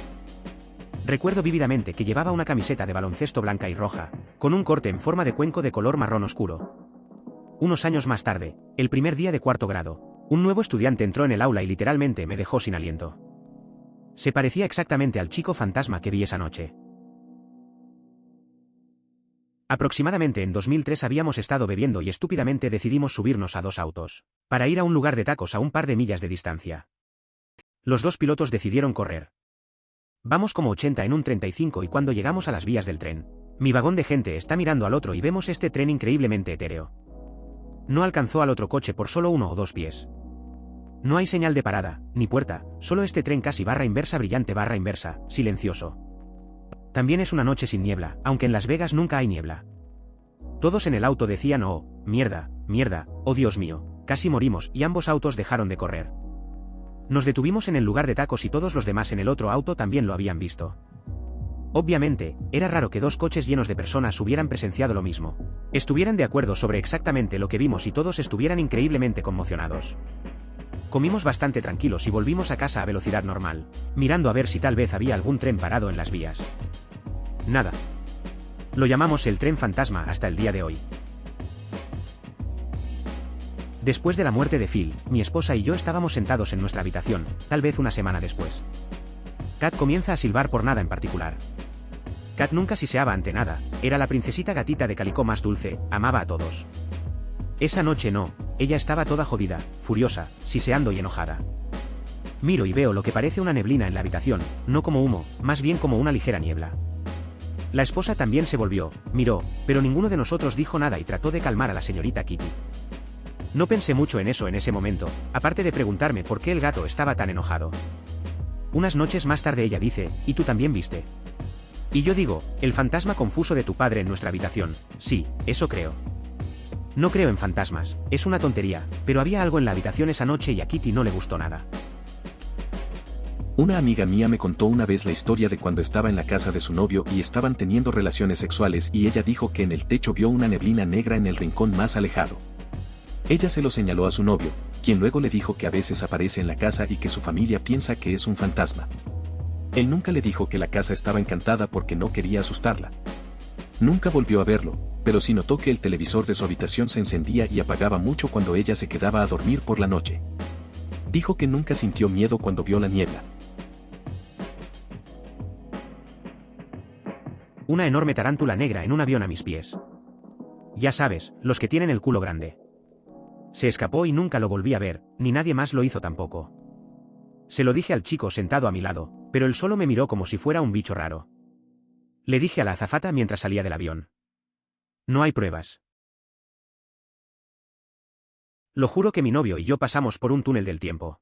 Recuerdo vívidamente que llevaba una camiseta de baloncesto blanca y roja, con un corte en forma de cuenco de color marrón oscuro. Unos años más tarde, el primer día de 4º grado, un nuevo estudiante entró en el aula y literalmente me dejó sin aliento. Se parecía exactamente al chico fantasma que vi esa noche. Aproximadamente en 2003 habíamos estado bebiendo y estúpidamente decidimos subirnos a 2 autos, para ir a un lugar de tacos a un par de millas de distancia. Los 2 pilotos decidieron correr. Vamos como 80 en un 35 y cuando llegamos a las vías del tren, mi vagón de gente está mirando al otro y vemos este tren increíblemente etéreo. No alcanzó al otro coche por solo 1 o 2 pies. No hay señal de parada, ni puerta, solo este tren casi barra inversa brillante barra inversa, silencioso. También es una noche sin niebla, aunque en Las Vegas nunca hay niebla. Todos en el auto decían oh, mierda, mierda, oh Dios mío, casi morimos y ambos autos dejaron de correr. Nos detuvimos en el lugar de tacos y todos los demás en el otro auto también lo habían visto. Obviamente, era raro que 2 coches llenos de personas hubieran presenciado lo mismo. Estuvieran de acuerdo sobre exactamente lo que vimos y todos estuvieran increíblemente conmocionados. Comimos bastante tranquilos y volvimos a casa a velocidad normal, mirando a ver si tal vez había algún tren parado en las vías. Nada. Lo llamamos el tren fantasma hasta el día de hoy. Después de la muerte de Phil, mi esposa y yo estábamos sentados en nuestra habitación, tal vez una semana después. Kat comienza a silbar por nada en particular. Kat nunca siseaba ante nada, era la princesita gatita de calicó más dulce, amaba a todos. Esa noche no, ella estaba toda jodida, furiosa, siseando y enojada. Miro y veo lo que parece una neblina en la habitación, no como humo, más bien como una ligera niebla. La esposa también se volvió, miró, pero ninguno de nosotros dijo nada y trató de calmar a la señorita Kitty. No pensé mucho en eso en ese momento, aparte de preguntarme por qué el gato estaba tan enojado. Unas noches más tarde ella dice, ¿y tú también viste? Y yo digo, el fantasma confuso de tu padre en nuestra habitación, sí, eso creo. No creo en fantasmas, es una tontería, pero había algo en la habitación esa noche y a Kitty no le gustó nada. Una amiga mía me contó una vez la historia de cuando estaba en la casa de su novio y estaban teniendo relaciones sexuales y ella dijo que en el techo vio una neblina negra en el rincón más alejado. Ella se lo señaló a su novio, quien luego le dijo que a veces aparece en la casa y que su familia piensa que es un fantasma. Él nunca le dijo que la casa estaba encantada porque no quería asustarla. Nunca volvió a verlo, pero sí notó que el televisor de su habitación se encendía y apagaba mucho cuando ella se quedaba a dormir por la noche. Dijo que nunca sintió miedo cuando vio la niebla. Una enorme tarántula negra en un avión a mis pies. Ya sabes, los que tienen el culo grande. Se escapó y nunca lo volví a ver, ni nadie más lo hizo tampoco. Se lo dije al chico sentado a mi lado, pero él solo me miró como si fuera un bicho raro. Le dije a la azafata mientras salía del avión. No hay pruebas. Lo juro que mi novio y yo pasamos por un túnel del tiempo.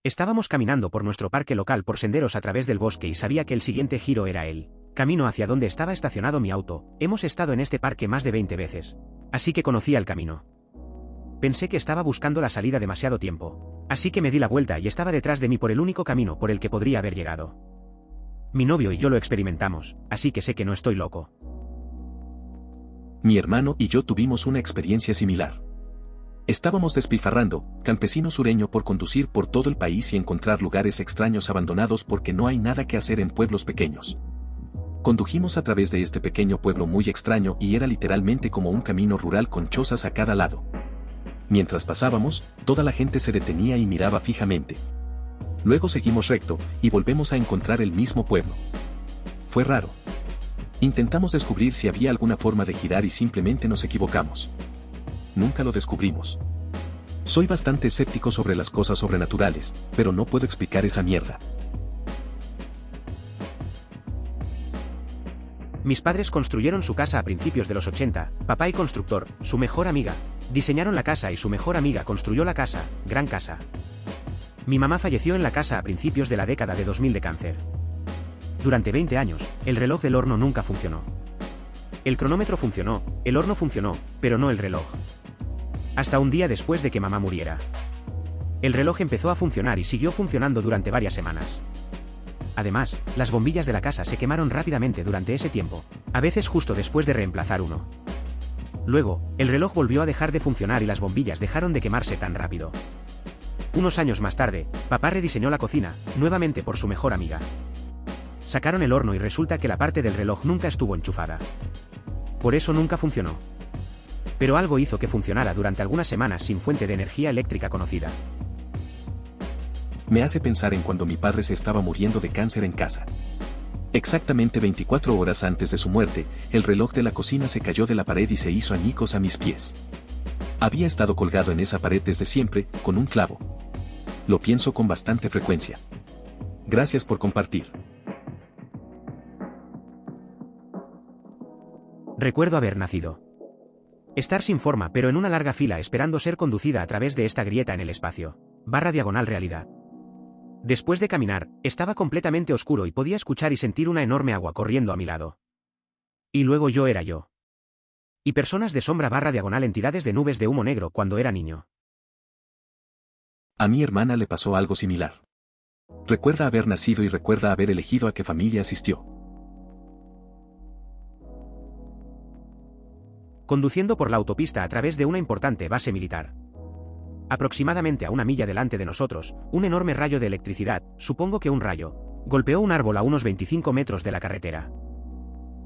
Estábamos caminando por nuestro parque local por senderos a través del bosque y sabía que el siguiente giro era el camino hacia donde estaba estacionado mi auto. Hemos estado en este parque más de 20 veces, así que conocía el camino. Pensé que estaba buscando la salida demasiado tiempo, así que me di la vuelta y estaba detrás de mí por el único camino por el que podría haber llegado. Mi novio y yo lo experimentamos, así que sé que no estoy loco. Mi hermano y yo tuvimos una experiencia similar. Estábamos despilfarrando, campesino sureño por conducir por todo el país y encontrar lugares extraños abandonados porque no hay nada que hacer en pueblos pequeños. Condujimos a través de este pequeño pueblo muy extraño y era literalmente como un camino rural con chozas a cada lado. Mientras pasábamos, toda la gente se detenía y miraba fijamente. Luego seguimos recto, y volvemos a encontrar el mismo pueblo. Fue raro. Intentamos descubrir si había alguna forma de girar y simplemente nos equivocamos. Nunca lo descubrimos. Soy bastante escéptico sobre las cosas sobrenaturales, pero no puedo explicar esa mierda. Mis padres construyeron su casa a principios de los 80, papá y constructor, su mejor amiga. Diseñaron la casa y su mejor amiga construyó la casa, gran casa. Mi mamá falleció en la casa a principios de la década de 2000 de cáncer. Durante 20 años, el reloj del horno nunca funcionó. El cronómetro funcionó, el horno funcionó, pero no el reloj. Hasta un día después de que mamá muriera. El reloj empezó a funcionar y siguió funcionando durante varias semanas. Además, las bombillas de la casa se quemaron rápidamente durante ese tiempo, a veces justo después de reemplazar uno. Luego, el reloj volvió a dejar de funcionar y las bombillas dejaron de quemarse tan rápido. Unos años más tarde, papá rediseñó la cocina, nuevamente por su mejor amiga. Sacaron el horno y resulta que la parte del reloj nunca estuvo enchufada. Por eso nunca funcionó. Pero algo hizo que funcionara durante algunas semanas sin fuente de energía eléctrica conocida. Me hace pensar en cuando mi padre se estaba muriendo de cáncer en casa. Exactamente 24 horas antes de su muerte, el reloj de la cocina se cayó de la pared y se hizo añicos a mis pies. Había estado colgado en esa pared desde siempre, con un clavo. Lo pienso con bastante frecuencia. Gracias por compartir. Recuerdo haber nacido. Estar sin forma pero en una larga fila esperando ser conducida a través de esta grieta en el espacio. /realidad. Después de caminar, estaba completamente oscuro y podía escuchar y sentir una enorme agua corriendo a mi lado. Y luego yo era yo. Y personas de sombra /, entidades de nubes de humo negro cuando era niño. A mi hermana le pasó algo similar. Recuerda haber nacido y recuerda haber elegido a qué familia asistió. Conduciendo por la autopista a través de una importante base militar. Aproximadamente a una milla delante de nosotros, un enorme rayo de electricidad, supongo que un rayo, golpeó un árbol a unos 25 metros de la carretera.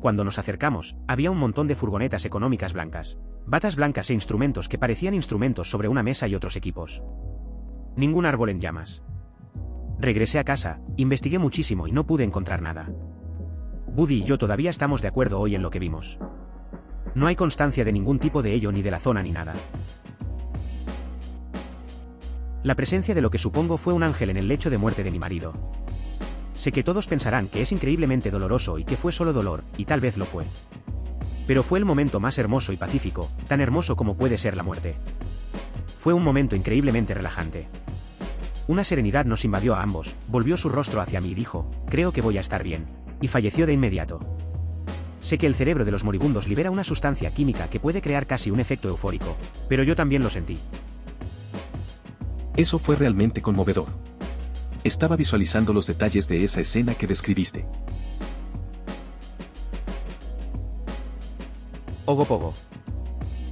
Cuando nos acercamos, había un montón de furgonetas económicas blancas, batas blancas e instrumentos que parecían instrumentos sobre una mesa y otros equipos. Ningún árbol en llamas. Regresé a casa, investigué muchísimo y no pude encontrar nada. Buddy y yo todavía estamos de acuerdo hoy en lo que vimos. No hay constancia de ningún tipo de ello ni de la zona ni nada. La presencia de lo que supongo fue un ángel en el lecho de muerte de mi marido. Sé que todos pensarán que es increíblemente doloroso y que fue solo dolor, y tal vez lo fue. Pero fue el momento más hermoso y pacífico, tan hermoso como puede ser la muerte. Fue un momento increíblemente relajante. Una serenidad nos invadió a ambos, volvió su rostro hacia mí y dijo, creo que voy a estar bien, y falleció de inmediato. Sé que el cerebro de los moribundos libera una sustancia química que puede crear casi un efecto eufórico, pero yo también lo sentí. Eso fue realmente conmovedor. Estaba visualizando los detalles de esa escena que describiste. Ogopogo.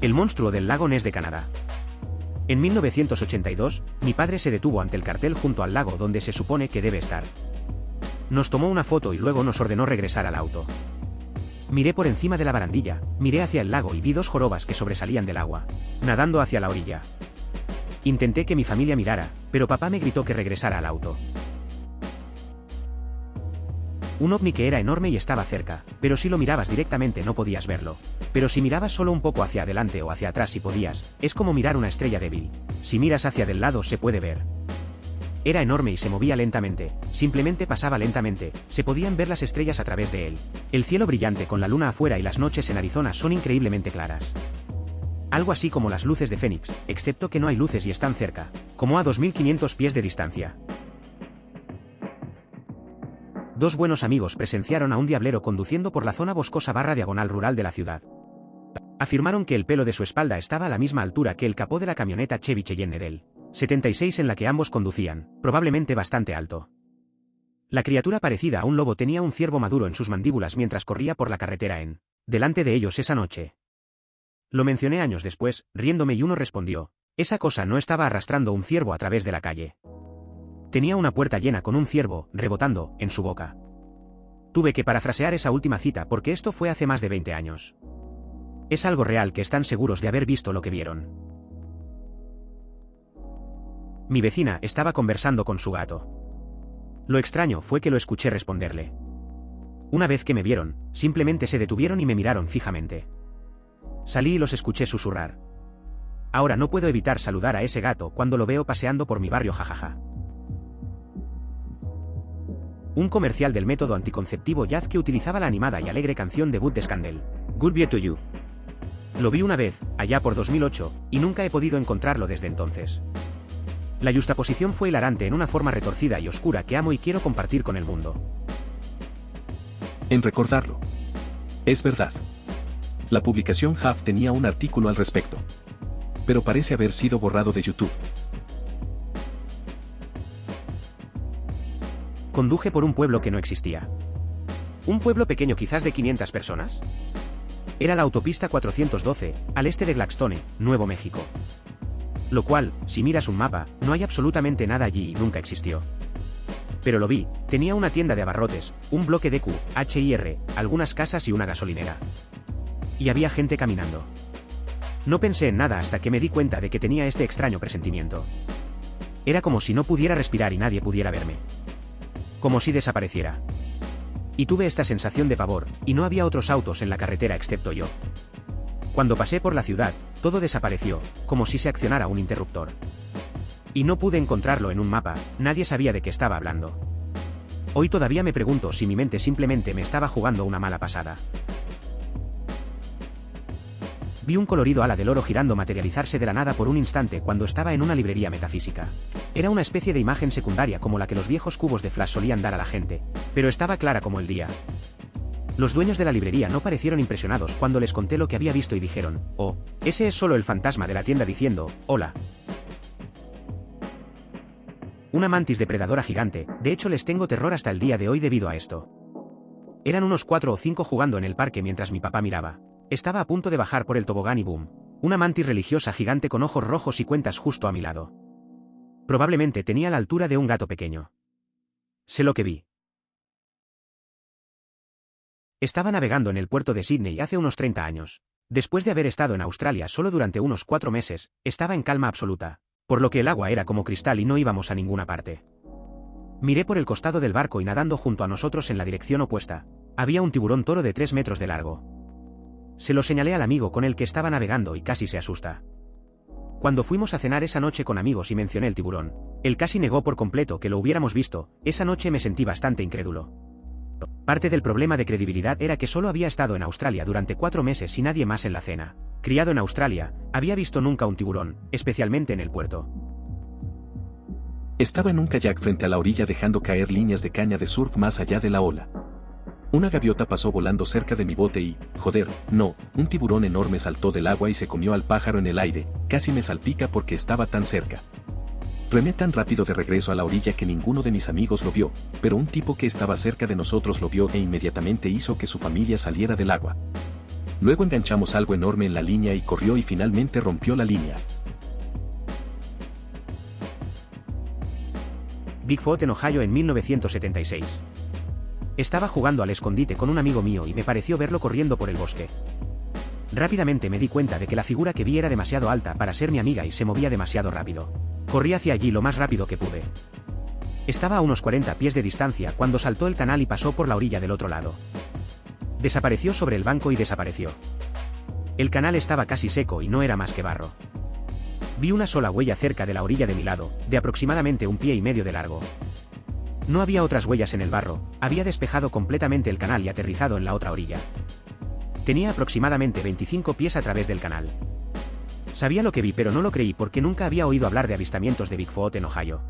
El monstruo del lago Ness de Canadá. En 1982, mi padre se detuvo ante el cartel junto al lago donde se supone que debe estar. Nos tomó una foto y luego nos ordenó regresar al auto. Miré por encima de la barandilla, miré hacia el lago y vi dos jorobas que sobresalían del agua, nadando hacia la orilla. Intenté que mi familia mirara, pero papá me gritó que regresara al auto. Un ovni que era enorme y estaba cerca, pero si lo mirabas directamente no podías verlo. Pero si mirabas solo un poco hacia adelante o hacia atrás si podías, es como mirar una estrella débil. Si miras hacia del lado se puede ver. Era enorme y se movía lentamente, simplemente pasaba lentamente, se podían ver las estrellas a través de él. El cielo brillante con la luna afuera y las noches en Arizona son increíblemente claras. Algo así como las luces de Fénix, excepto que no hay luces y están cerca, como a 2500 pies de distancia. Dos buenos amigos presenciaron a un diablero conduciendo por la zona boscosa / diagonal rural de la ciudad. Afirmaron que el pelo de su espalda estaba a la misma altura que el capó de la camioneta Chevy Cheyenne del 76 en la que ambos conducían, probablemente bastante alto. La criatura parecida a un lobo tenía un ciervo maduro en sus mandíbulas mientras corría por la carretera delante de ellos esa noche. Lo mencioné años después, riéndome y uno respondió, esa cosa no estaba arrastrando un ciervo a través de la calle. Tenía una puerta llena con un ciervo, rebotando, en su boca. Tuve que parafrasear esa última cita porque esto fue hace más de 20 años. Es algo real que están seguros de haber visto lo que vieron. Mi vecina estaba conversando con su gato. Lo extraño fue que lo escuché responderle. Una vez que me vieron, simplemente se detuvieron y me miraron fijamente. Salí y los escuché susurrar. Ahora no puedo evitar saludar a ese gato cuando lo veo paseando por mi barrio jajaja. Un comercial del método anticonceptivo Jazz que utilizaba la animada y alegre canción debut de Scandal, Goodbye to You. Lo vi una vez, allá por 2008, y nunca he podido encontrarlo desde entonces. La yuxtaposición fue hilarante en una forma retorcida y oscura que amo y quiero compartir con el mundo. En recordarlo. Es verdad. La publicación Huff tenía un artículo al respecto. Pero parece haber sido borrado de YouTube. Conduje por un pueblo que no existía. Un pueblo pequeño quizás de 500 personas. Era la autopista 412, al este de Gladstone, Nuevo México. Lo cual, si miras un mapa, no hay absolutamente nada allí y nunca existió. Pero lo vi, tenía una tienda de abarrotes, un bloque de Q, H&R, algunas casas y una gasolinera. Y había gente caminando. No pensé en nada hasta que me di cuenta de que tenía este extraño presentimiento. Era como si no pudiera respirar y nadie pudiera verme. Como si desapareciera. Y tuve esta sensación de pavor, y no había otros autos en la carretera excepto yo. Cuando pasé por la ciudad, todo desapareció, como si se accionara un interruptor. Y no pude encontrarlo en un mapa, nadie sabía de qué estaba hablando. Hoy todavía me pregunto si mi mente simplemente me estaba jugando una mala pasada. Vi un colorido ala del oro girando materializarse de la nada por un instante cuando estaba en una librería metafísica. Era una especie de imagen secundaria como la que los viejos cubos de flash solían dar a la gente, pero estaba clara como el día. Los dueños de la librería no parecieron impresionados cuando les conté lo que había visto y dijeron, oh, ese es solo el fantasma de la tienda diciendo, hola. Una mantis depredadora gigante, de hecho les tengo terror hasta el día de hoy debido a esto. Eran unos 4 o 5 jugando en el parque mientras mi papá miraba. Estaba a punto de bajar por el tobogán y boom. Una mantis religiosa gigante con ojos rojos y cuentas justo a mi lado. Probablemente tenía la altura de un gato pequeño. Sé lo que vi. Estaba navegando en el puerto de Sydney hace unos 30 años. Después de haber estado en Australia solo durante unos 4 meses, estaba en calma absoluta, por lo que el agua era como cristal y no íbamos a ninguna parte. Miré por el costado del barco y nadando junto a nosotros en la dirección opuesta, había un tiburón toro de 3 metros de largo. Se lo señalé al amigo con el que estaba navegando y casi se asusta. Cuando fuimos a cenar esa noche con amigos y mencioné el tiburón, él casi negó por completo que lo hubiéramos visto. Esa noche me sentí bastante incrédulo. Parte del problema de credibilidad era que solo había estado en Australia durante 4 meses y nadie más en la cena. Criado en Australia, había visto nunca un tiburón, especialmente en el puerto. Estaba en un kayak frente a la orilla dejando caer líneas de caña de surf más allá de la ola. Una gaviota pasó volando cerca de mi bote y, joder, no, un tiburón enorme saltó del agua y se comió al pájaro en el aire, casi me salpica porque estaba tan cerca. Remé tan rápido de regreso a la orilla que ninguno de mis amigos lo vio, pero un tipo que estaba cerca de nosotros lo vio e inmediatamente hizo que su familia saliera del agua. Luego enganchamos algo enorme en la línea y corrió y finalmente rompió la línea. Bigfoot en Ohio en 1976. Estaba jugando al escondite con un amigo mío y me pareció verlo corriendo por el bosque. Rápidamente me di cuenta de que la figura que vi era demasiado alta para ser mi amiga y se movía demasiado rápido. Corrí hacia allí lo más rápido que pude. Estaba a unos 40 pies de distancia cuando saltó el canal y pasó por la orilla del otro lado. Desapareció sobre el banco y desapareció. El canal estaba casi seco y no era más que barro. Vi una sola huella cerca de la orilla de mi lado, de aproximadamente 1,5 pies de largo. No había otras huellas en el barro, había despejado completamente el canal y aterrizado en la otra orilla. Tenía aproximadamente 25 pies a través del canal. Sabía lo que vi pero no lo creí porque nunca había oído hablar de avistamientos de Bigfoot en Ohio.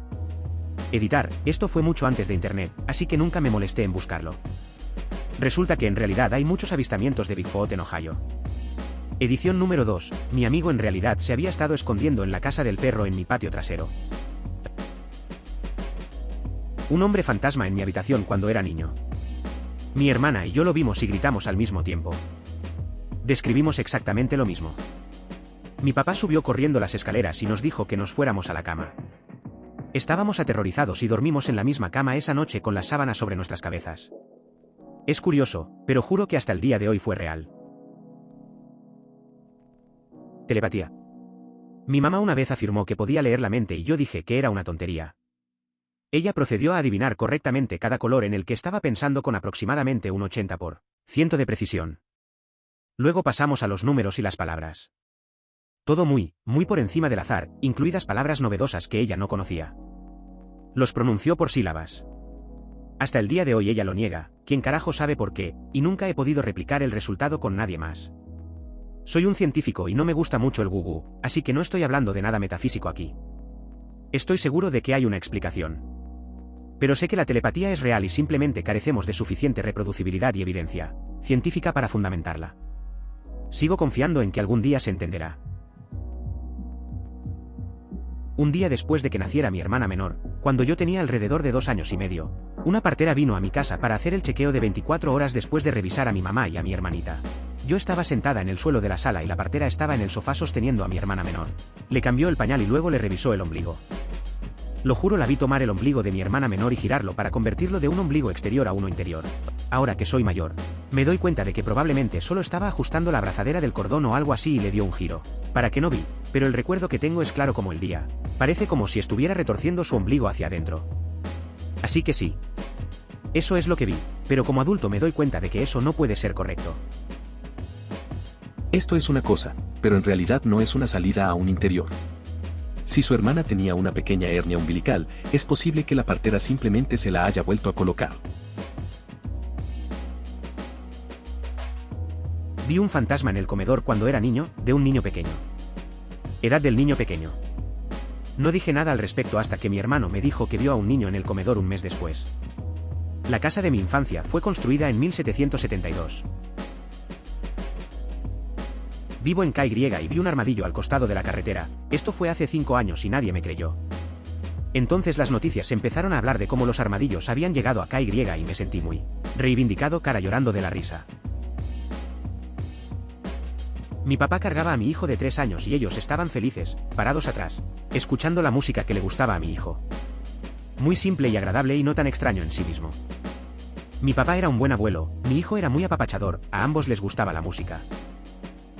Editar, esto fue mucho antes de internet, así que nunca me molesté en buscarlo. Resulta que en realidad hay muchos avistamientos de Bigfoot en Ohio. Edición número 2, mi amigo en realidad se había estado escondiendo en la casa del perro en mi patio trasero. Un hombre fantasma en mi habitación cuando era niño. Mi hermana y yo lo vimos y gritamos al mismo tiempo. Describimos exactamente lo mismo. Mi papá subió corriendo las escaleras y nos dijo que nos fuéramos a la cama. Estábamos aterrorizados y dormimos en la misma cama esa noche con las sábanas sobre nuestras cabezas. Es curioso, pero juro que hasta el día de hoy fue real. Telepatía. Mi mamá una vez afirmó que podía leer la mente y yo dije que era una tontería. Ella procedió a adivinar correctamente cada color en el que estaba pensando con aproximadamente un 80% de precisión. Luego pasamos a los números y las palabras. Todo muy por encima del azar, incluidas palabras novedosas que ella no conocía. Los pronunció por sílabas. Hasta el día de hoy ella lo niega, quién carajo sabe por qué, y nunca he podido replicar el resultado con nadie más. Soy un científico y no me gusta mucho el gugú, así que no estoy hablando de nada metafísico aquí. Estoy seguro de que hay una explicación. Pero sé que la telepatía es real y simplemente carecemos de suficiente reproducibilidad y evidencia científica para fundamentarla. Sigo confiando en que algún día se entenderá. Un día después de que naciera mi hermana menor, cuando yo tenía alrededor de 2 años y medio, una partera vino a mi casa para hacer el chequeo de 24 horas después de revisar a mi mamá y a mi hermanita. Yo estaba sentada en el suelo de la sala y la partera estaba en el sofá sosteniendo a mi hermana menor. Le cambió el pañal y luego le revisó el ombligo. Lo juro, la vi tomar el ombligo de mi hermana menor y girarlo para convertirlo de un ombligo exterior a uno interior. Ahora que soy mayor, me doy cuenta de que probablemente solo estaba ajustando la abrazadera del cordón o algo así y le dio un giro. Para que no vi, pero el recuerdo que tengo es claro como el día. Parece como si estuviera retorciendo su ombligo hacia adentro. Así que sí. Eso es lo que vi, pero como adulto me doy cuenta de que eso no puede ser correcto. Esto es una cosa, pero en realidad no es una salida a un interior. Si su hermana tenía una pequeña hernia umbilical, es posible que la partera simplemente se la haya vuelto a colocar. Vi un fantasma en el comedor cuando era niño, de un niño pequeño. Edad del niño pequeño. No dije nada al respecto hasta que mi hermano me dijo que vio a un niño en el comedor un mes después. La casa de mi infancia fue construida en 1772. Vivo en KY y vi un armadillo al costado de la carretera. Esto fue hace 5 años y nadie me creyó. Entonces las noticias empezaron a hablar de cómo los armadillos habían llegado a KY y me sentí muy reivindicado, cara llorando de la risa. Mi papá cargaba a mi hijo de 3 años y ellos estaban felices, parados atrás, escuchando la música que le gustaba a mi hijo. Muy simple y agradable y no tan extraño en sí mismo. Mi papá era un buen abuelo, mi hijo era muy apapachador, a ambos les gustaba la música.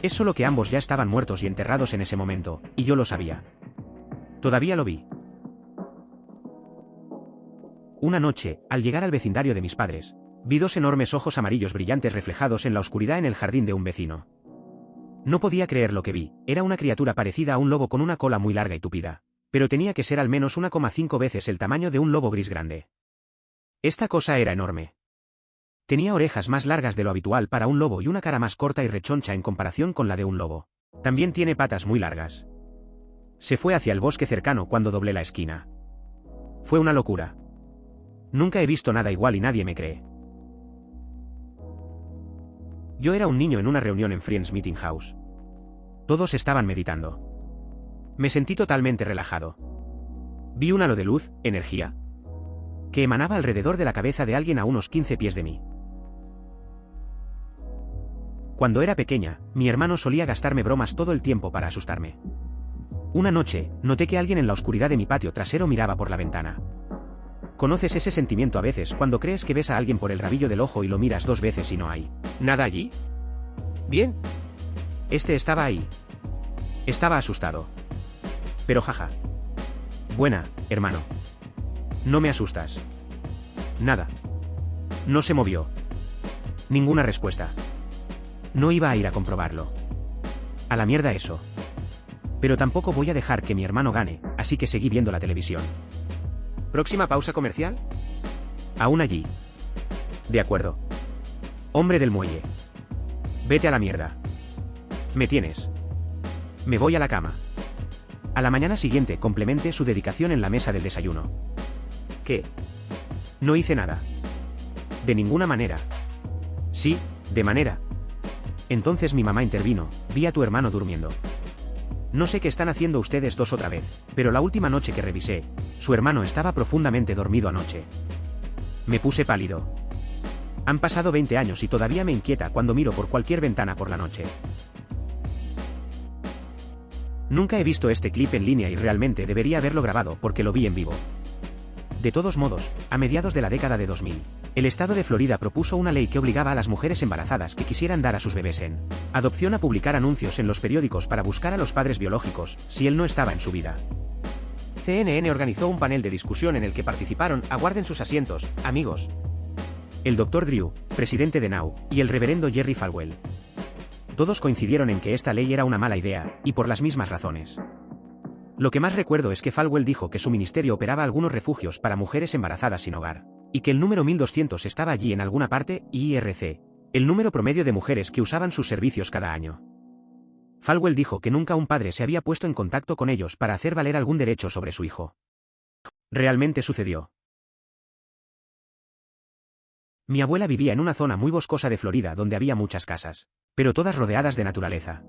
Es solo que ambos ya estaban muertos y enterrados en ese momento, y yo lo sabía. Todavía lo vi. Una noche, al llegar al vecindario de mis padres, vi 2 enormes ojos amarillos brillantes reflejados en la oscuridad en el jardín de un vecino. No podía creer lo que vi, era una criatura parecida a un lobo con una cola muy larga y tupida, pero tenía que ser al menos 1,5 veces el tamaño de un lobo gris grande. Esta cosa era enorme. Tenía orejas más largas de lo habitual para un lobo y una cara más corta y rechoncha en comparación con la de un lobo. También tiene patas muy largas. Se fue hacia el bosque cercano cuando doblé la esquina. Fue una locura. Nunca he visto nada igual y nadie me cree. Yo era un niño en una reunión en Friends Meeting House. Todos estaban meditando. Me sentí totalmente relajado. Vi un halo de luz, energía, que emanaba alrededor de la cabeza de alguien a unos 15 pies de mí. Cuando era pequeña, mi hermano solía gastarme bromas todo el tiempo para asustarme. Una noche, noté que alguien en la oscuridad de mi patio trasero miraba por la ventana. ¿Conoces ese sentimiento a veces cuando crees que ves a alguien por el rabillo del ojo y lo miras 2 veces y no hay nada allí? Bien. Este estaba ahí. Estaba asustado. Pero jaja. Buena, hermano. No me asustas. Nada. No se movió. Ninguna respuesta. No iba a ir a comprobarlo. A la mierda eso. Pero tampoco voy a dejar que mi hermano gane, así que seguí viendo la televisión. ¿Próxima pausa comercial? Aún allí. De acuerdo. Hombre del muelle. Vete a la mierda. Me tienes. Me voy a la cama. A la mañana siguiente complementé su dedicación en la mesa del desayuno. ¿Qué? No hice nada. De ninguna manera. Sí, de manera. Entonces mi mamá intervino, vi a tu hermano durmiendo. No sé qué están haciendo ustedes dos otra vez, pero la última noche que revisé, su hermano estaba profundamente dormido anoche. Me puse pálido. Han pasado 20 años y todavía me inquieta cuando miro por cualquier ventana por la noche. Nunca he visto este clip en línea y realmente debería haberlo grabado porque lo vi en vivo. De todos modos, a mediados de la década de 2000, el estado de Florida propuso una ley que obligaba a las mujeres embarazadas que quisieran dar a sus bebés en adopción a publicar anuncios en los periódicos para buscar a los padres biológicos, si él no estaba en su vida. CNN organizó un panel de discusión en el que participaron, aguarden sus asientos, amigos, el Dr. Drew, presidente de Now, y el reverendo Jerry Falwell. Todos coincidieron en que esta ley era una mala idea, y por las mismas razones. Lo que más recuerdo es que Falwell dijo que su ministerio operaba algunos refugios para mujeres embarazadas sin hogar, y que el número 1200 estaba allí en alguna parte, IRC, el número promedio de mujeres que usaban sus servicios cada año. Falwell dijo que nunca un padre se había puesto en contacto con ellos para hacer valer algún derecho sobre su hijo. Realmente sucedió. Mi abuela vivía en una zona muy boscosa de Florida donde había muchas casas, pero todas rodeadas de naturaleza.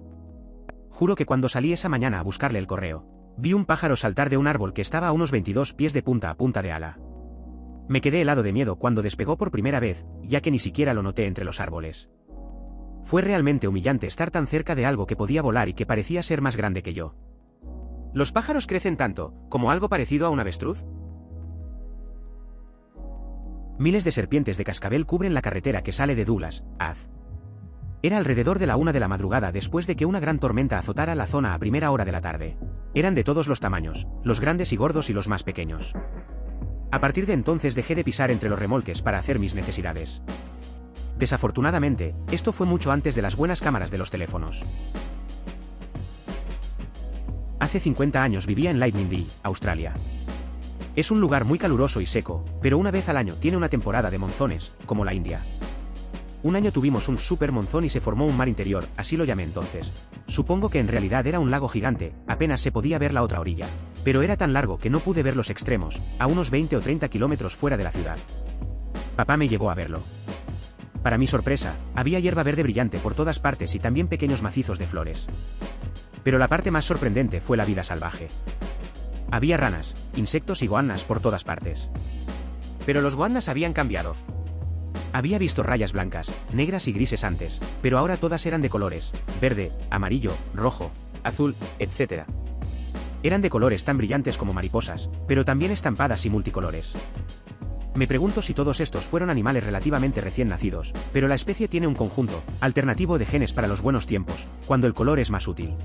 Juro que cuando salí esa mañana a buscarle el correo, vi un pájaro saltar de un árbol que estaba a unos 22 pies de punta a punta de ala. Me quedé helado de miedo cuando despegó por primera vez, ya que ni siquiera lo noté entre los árboles. Fue realmente humillante estar tan cerca de algo que podía volar y que parecía ser más grande que yo. ¿Los pájaros crecen tanto, como algo parecido a un avestruz? Miles de serpientes de cascabel cubren la carretera que sale de Douglas, Az. Era alrededor de la 1 de la madrugada después de que una gran tormenta azotara la zona a primera hora de la tarde. Eran de todos los tamaños, los grandes y gordos y los más pequeños. A partir de entonces dejé de pisar entre los remolques para hacer mis necesidades. Desafortunadamente, esto fue mucho antes de las buenas cámaras de los teléfonos. Hace 50 años vivía en Lightning Dee, Australia. Es un lugar muy caluroso y seco, pero una vez al año tiene una temporada de monzones, como la India. Un año tuvimos un super monzón y se formó un mar interior, así lo llamé entonces. Supongo que en realidad era un lago gigante, apenas se podía ver la otra orilla. Pero era tan largo que no pude ver los extremos, a unos 20 o 30 kilómetros fuera de la ciudad. Papá me llevó a verlo. Para mi sorpresa, había hierba verde brillante por todas partes y también pequeños macizos de flores. Pero la parte más sorprendente fue la vida salvaje. Había ranas, insectos y goannas por todas partes. Pero los goannas habían cambiado. Había visto rayas blancas, negras y grises antes, pero ahora todas eran de colores, verde, amarillo, rojo, azul, etc. Eran de colores tan brillantes como mariposas, pero también estampadas y multicolores. Me pregunto si todos estos fueron animales relativamente recién nacidos, pero la especie tiene un conjunto alternativo de genes para los buenos tiempos, cuando el color es más útil.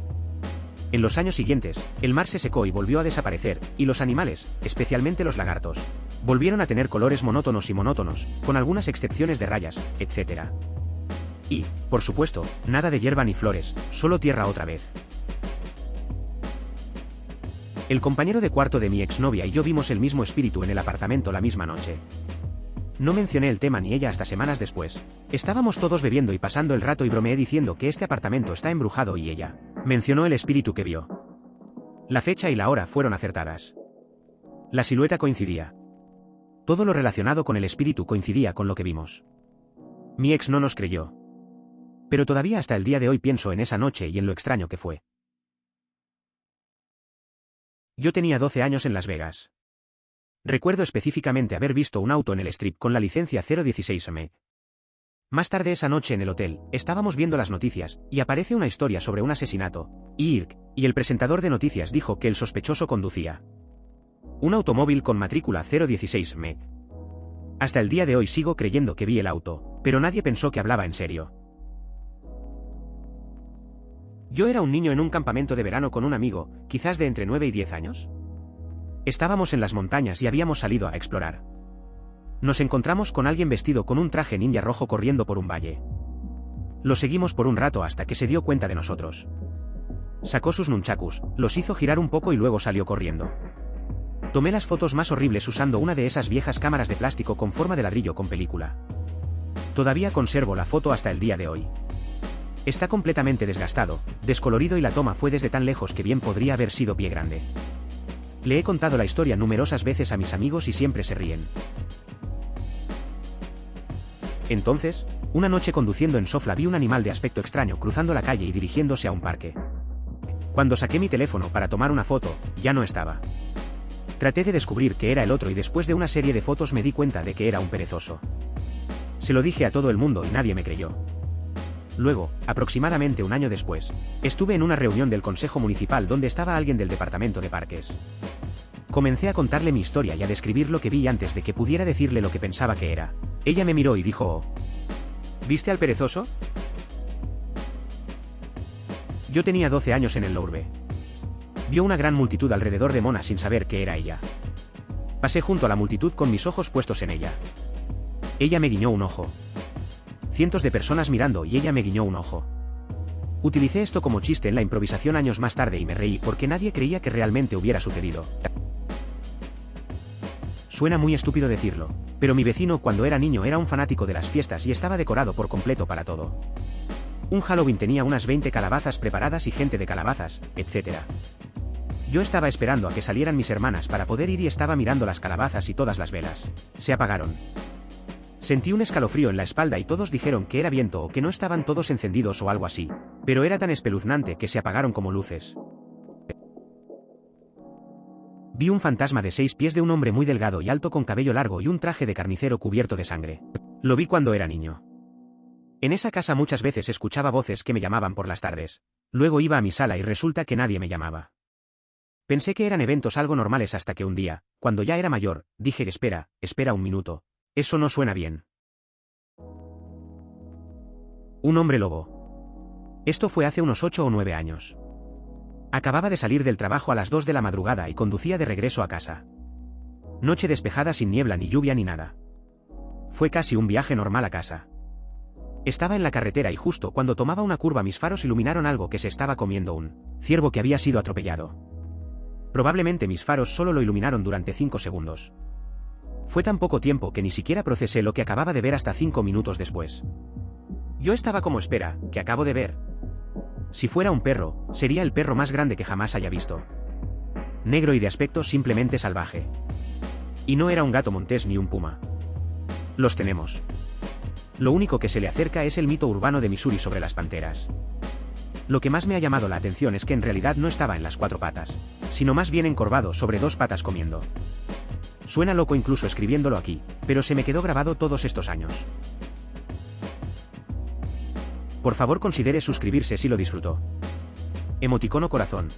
En los años siguientes, el mar se secó y volvió a desaparecer, y los animales, especialmente los lagartos, volvieron a tener colores monótonos y monótonos, con algunas excepciones de rayas, etc. Y, por supuesto, nada de hierba ni flores, solo tierra otra vez. El compañero de cuarto de mi exnovia y yo vimos el mismo espíritu en el apartamento la misma noche. No mencioné el tema ni ella hasta semanas después. Estábamos todos bebiendo y pasando el rato y bromeé diciendo que este apartamento está embrujado y ella mencionó el espíritu que vio. La fecha y la hora fueron acertadas. La silueta coincidía. Todo lo relacionado con el espíritu coincidía con lo que vimos. Mi ex no nos creyó. Pero todavía hasta el día de hoy pienso en esa noche y en lo extraño que fue. Yo tenía 12 años en Las Vegas. Recuerdo específicamente haber visto un auto en el Strip con la licencia 016M. Más tarde esa noche en el hotel, estábamos viendo las noticias, y aparece una historia sobre un asesinato, y el presentador de noticias dijo que el sospechoso conducía un automóvil con matrícula 016M. Hasta el día de hoy sigo creyendo que vi el auto, pero nadie pensó que hablaba en serio. Yo era un niño en un campamento de verano con un amigo, quizás de entre 9 y 10 años. Estábamos en las montañas y habíamos salido a explorar. Nos encontramos con alguien vestido con un traje ninja rojo corriendo por un valle. Lo seguimos por un rato hasta que se dio cuenta de nosotros. Sacó sus nunchakus, los hizo girar un poco y luego salió corriendo. Tomé las fotos más horribles usando una de esas viejas cámaras de plástico con forma de ladrillo con película. Todavía conservo la foto hasta el día de hoy. Está completamente desgastado, descolorido y la toma fue desde tan lejos que bien podría haber sido pie grande. Le he contado la historia numerosas veces a mis amigos y siempre se ríen. Entonces, una noche conduciendo en Sofla vi un animal de aspecto extraño cruzando la calle y dirigiéndose a un parque. Cuando saqué mi teléfono para tomar una foto, ya no estaba. Traté de descubrir que era el otro y después de una serie de fotos me di cuenta de que era un perezoso. Se lo dije a todo el mundo y nadie me creyó. Luego, aproximadamente un año después, estuve en una reunión del Consejo Municipal donde estaba alguien del Departamento de Parques. Comencé a contarle mi historia y a describir lo que vi antes de que pudiera decirle lo que pensaba que era. Ella me miró y dijo: "Oh, ¿viste al perezoso?". Yo tenía 12 años en el Louvre. Vio una gran multitud alrededor de Mona sin saber que era ella. Pasé junto a la multitud con mis ojos puestos en ella. Ella me guiñó un ojo. Cientos de personas mirando y ella me guiñó un ojo. Utilicé esto como chiste en la improvisación años más tarde y me reí porque nadie creía que realmente hubiera sucedido. Suena muy estúpido decirlo, pero mi vecino cuando era niño era un fanático de las fiestas y estaba decorado por completo para todo. Un Halloween tenía unas 20 calabazas preparadas y gente de calabazas, etc. Yo estaba esperando a que salieran mis hermanas para poder ir y estaba mirando las calabazas y todas las velas se apagaron. Sentí un escalofrío en la espalda y todos dijeron que era viento o que no estaban todos encendidos o algo así, pero era tan espeluznante que se apagaron como luces. Vi un fantasma de 6 pies de un hombre muy delgado y alto con cabello largo y un traje de carnicero cubierto de sangre. Lo vi cuando era niño. En esa casa muchas veces escuchaba voces que me llamaban por las tardes. Luego iba a mi sala y resulta que nadie me llamaba. Pensé que eran eventos algo normales hasta que un día, cuando ya era mayor, dije: espera un minuto. Eso no suena bien. Un hombre lobo. Esto fue hace unos 8 o 9 años. Acababa de salir del trabajo a las 2 de la madrugada y conducía de regreso a casa. Noche despejada sin niebla ni lluvia ni nada. Fue casi un viaje normal a casa. Estaba en la carretera y justo cuando tomaba una curva mis faros iluminaron algo que se estaba comiendo un ciervo que había sido atropellado. Probablemente mis faros solo lo iluminaron durante 5 segundos. Fue tan poco tiempo que ni siquiera procesé lo que acababa de ver hasta 5 minutos después. Yo estaba como: espera, ¿qué acabo de ver? Si fuera un perro, sería el perro más grande que jamás haya visto. Negro y de aspecto simplemente salvaje. Y no era un gato montés ni un puma. Los tenemos. Lo único que se le acerca es el mito urbano de Missouri sobre las panteras. Lo que más me ha llamado la atención es que en realidad no estaba en las 4 patas, sino más bien encorvado sobre 2 patas comiendo. Suena loco incluso escribiéndolo aquí, pero se me quedó grabado todos estos años. Por favor considere suscribirse si lo disfrutó. Emoticono corazón.